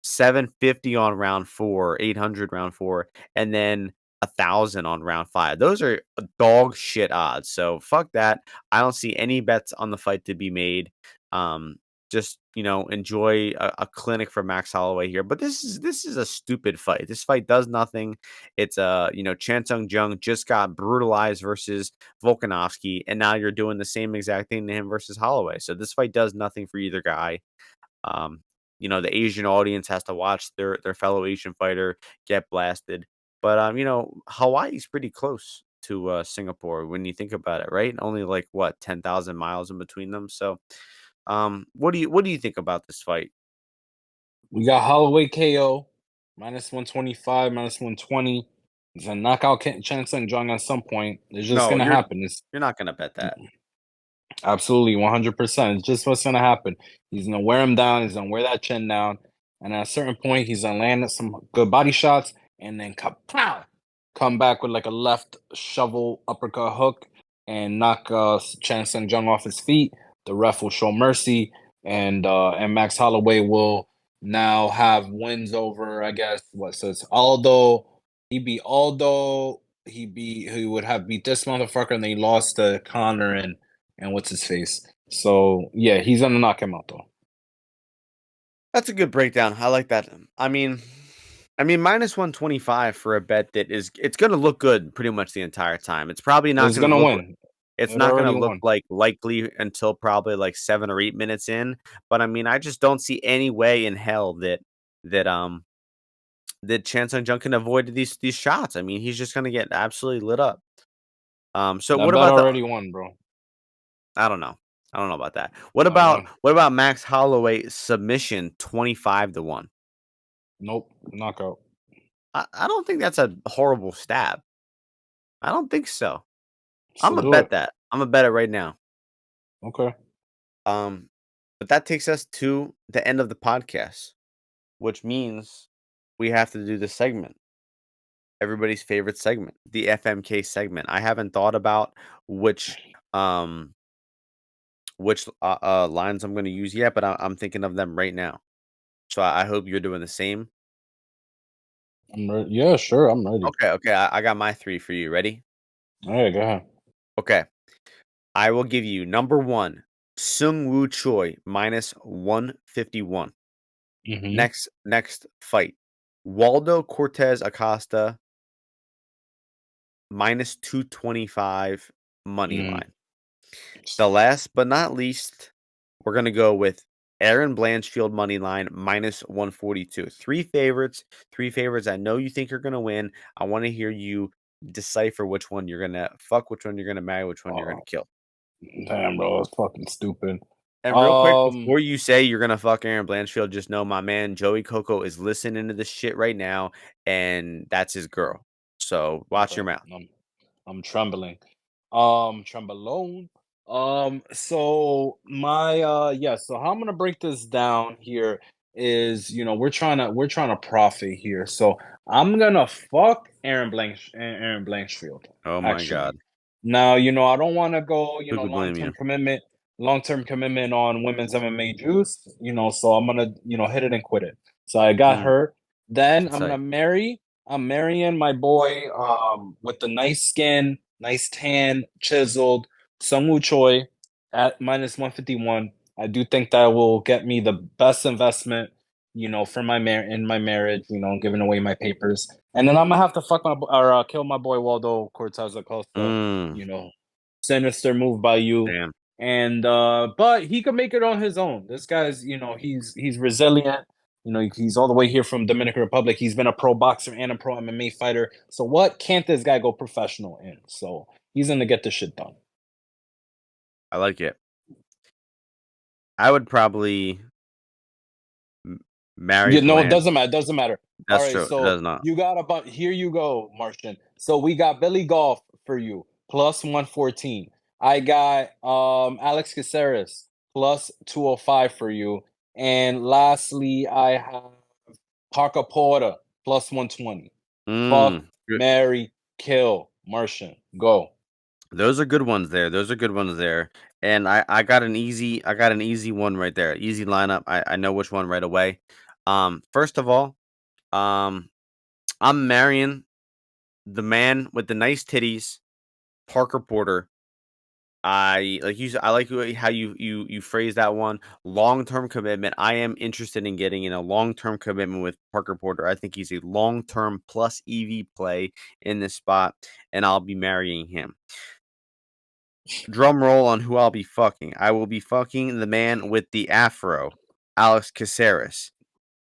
750 on round 4, 800 round 4, and then 1,000 on round 5. Those are dog shit odds. So fuck that. I don't see any bets on the fight to be made. Um, just enjoy a clinic for Max Holloway here. But this is a stupid fight. This fight does nothing. It's Chan Sung Jung just got brutalized versus Volkanovski, and now you're doing the same exact thing to him versus Holloway. So this fight does nothing for either guy. Um, the Asian audience has to watch their fellow Asian fighter get blasted. But Hawaii's pretty close to Singapore when you think about it, right? Only like what 10,000 miles in between them. So, what do you think about this fight? We got Holloway KO, -125, -120. He's gonna knock out Chen Sung Jung at some point. It's just No, gonna you're happen. It's you're not gonna bet that. absolutely 100%. It's just what's gonna happen. He's gonna wear him down. He's gonna wear that chin down, and at a certain point, he's gonna land some good body shots, and then kapow, come back with like a left shovel uppercut hook and knock Chan Sung Jung off his feet. The ref will show mercy, and Max Holloway will now have wins over, I guess, what says Aldo. He beat Aldo. He would have beat this motherfucker, and then he lost to Connor and what's his face. So yeah, he's gonna knock him out though. That's a good breakdown. I like that. I mean, -125 for a bet that it's gonna look good pretty much the entire time. It's probably not It's gonna gonna look win. It's It not gonna already look won. like likely until probably like 7 or 8 minutes in, but I mean, I just don't see any way in hell that Chan Sung Jung can avoid these shots. I mean, he's just gonna get absolutely lit up. So That what bet about the already won, bro. I don't know. I don't know about that. What I about won. what about Max Holloway submission 25-1? Nope. Knockout. I don't think that's a horrible stab. I don't think so. So Imma do bet it. that. Imma bet it right now. Okay. Um, but that takes us to the end of the podcast, which means we have to do the segment, everybody's favorite segment, the FMK segment. I haven't thought about which um lines I'm going to use yet, but I'm thinking of them right now. So I hope you're doing the same. I'm ready. Yeah, sure. I'm ready. Okay, okay. I got my three for you. Ready? All right, go ahead. Okay. I will give you number one, Sung Woo Choi -151. Mm-hmm. Next fight, Waldo Cortez Acosta -225 money Mm. line. The last but not least, we're gonna go with Aaron Blanchfield money line -142. Three favorites I know you think are gonna win. I want to hear you decipher which one you're gonna fuck, which one you're gonna marry, which one you're gonna Oh, kill. damn, bro. That's fucking stupid. And real quick, Um, before you say you're gonna fuck Aaron Blanchfield, just know my man Joey Coco is listening to this shit right now, and that's his girl. So watch okay. your mouth. I'm trembling. Trembolone. So my yeah, so how I'm gonna break this down here is, we're trying to profit here. So I'm gonna fuck Aaron Blanchfield, Oh my actually. god. Now, I don't wanna go, Who could blame you? long-term commitment on women's MMA juice, so I'm gonna, hit it and quit it. So I got Mm, her. Then that's tight. I'm marrying my boy with the nice skin, nice tan, chiseled, Sungwoo Choi at -151. I do think that will get me the best investment, for in my marriage, giving away my papers. And then I'm gonna have to kill my boy Waldo Cortez Acosta, Mm, you know. Sinister move by you. damn. And but he could make it on his own. This guy's, he's resilient. He's all the way here from Dominican Republic. He's been a pro boxer and a pro MMA fighter. So what can't this guy go professional in? So he's gonna get this shit done. I like it. I would probably m marry Yeah, no, it Blanche. doesn't matter. It doesn't matter. All That's right, true. It so does not. you got about here you go, Martian. So we got Billy Golf for you. plus 114. I got Alex Caceres plus 205 for you. And lastly, I have Tafa-Porter plus 120. Fuck, Good. marry, kill, Martian. Go. Those are good ones there. Those are good ones there. And I got an easy one right there. Easy lineup. I know which one right away. First of all, um, I'm marrying the man with the nice titties, Parker Porter. I like how you phrase that one. Long-term commitment. I am interested in getting in a long-term commitment with Parker Porter. I think he's a long-term plus EV play in this spot, and I'll be marrying him. Drum roll on who I'll be fucking. I will be fucking the man with the afro, Alex Caceres.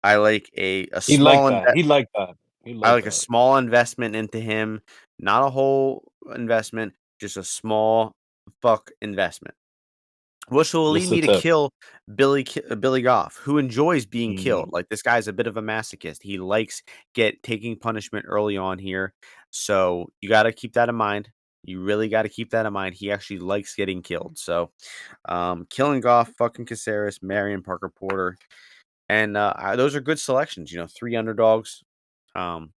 I like a He small liked that. He liked that. He I liked like a that. small investment into him, not a whole investment, just a small fuck investment. Which will lead Just a me to tip. kill Billy Goff, who enjoys being killed. Mm. Like, this guy's a bit of a masochist. He likes taking punishment early on here. So you gotta keep that in mind. You really gotta keep that in mind. He actually likes getting killed. So killing Goff, fucking Caceres, Marion Parker Porter. And those are good selections, 3 underdogs. Um,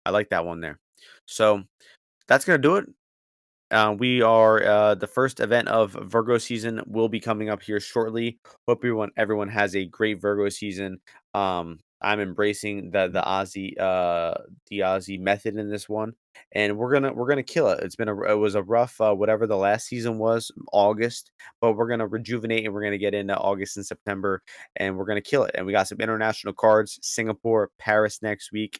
I like that one there. So that's gonna do it. We are the first event of Virgo season will be coming up here shortly. Hope everyone has a great Virgo season. I'm embracing the Ozzy method in this one, and we're gonna kill it. It was a rough whatever the last season was, August, but we're gonna rejuvenate and we're gonna get into August and September, and we're gonna kill it. And we got some international cards: Singapore, Paris next week,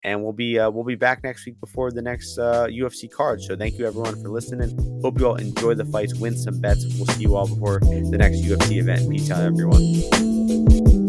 and we'll be back next week before the next UFC card. So thank you everyone for listening. Hope you all enjoy the fights, win some bets. We'll see you all before the next UFC event. Peace out, everyone.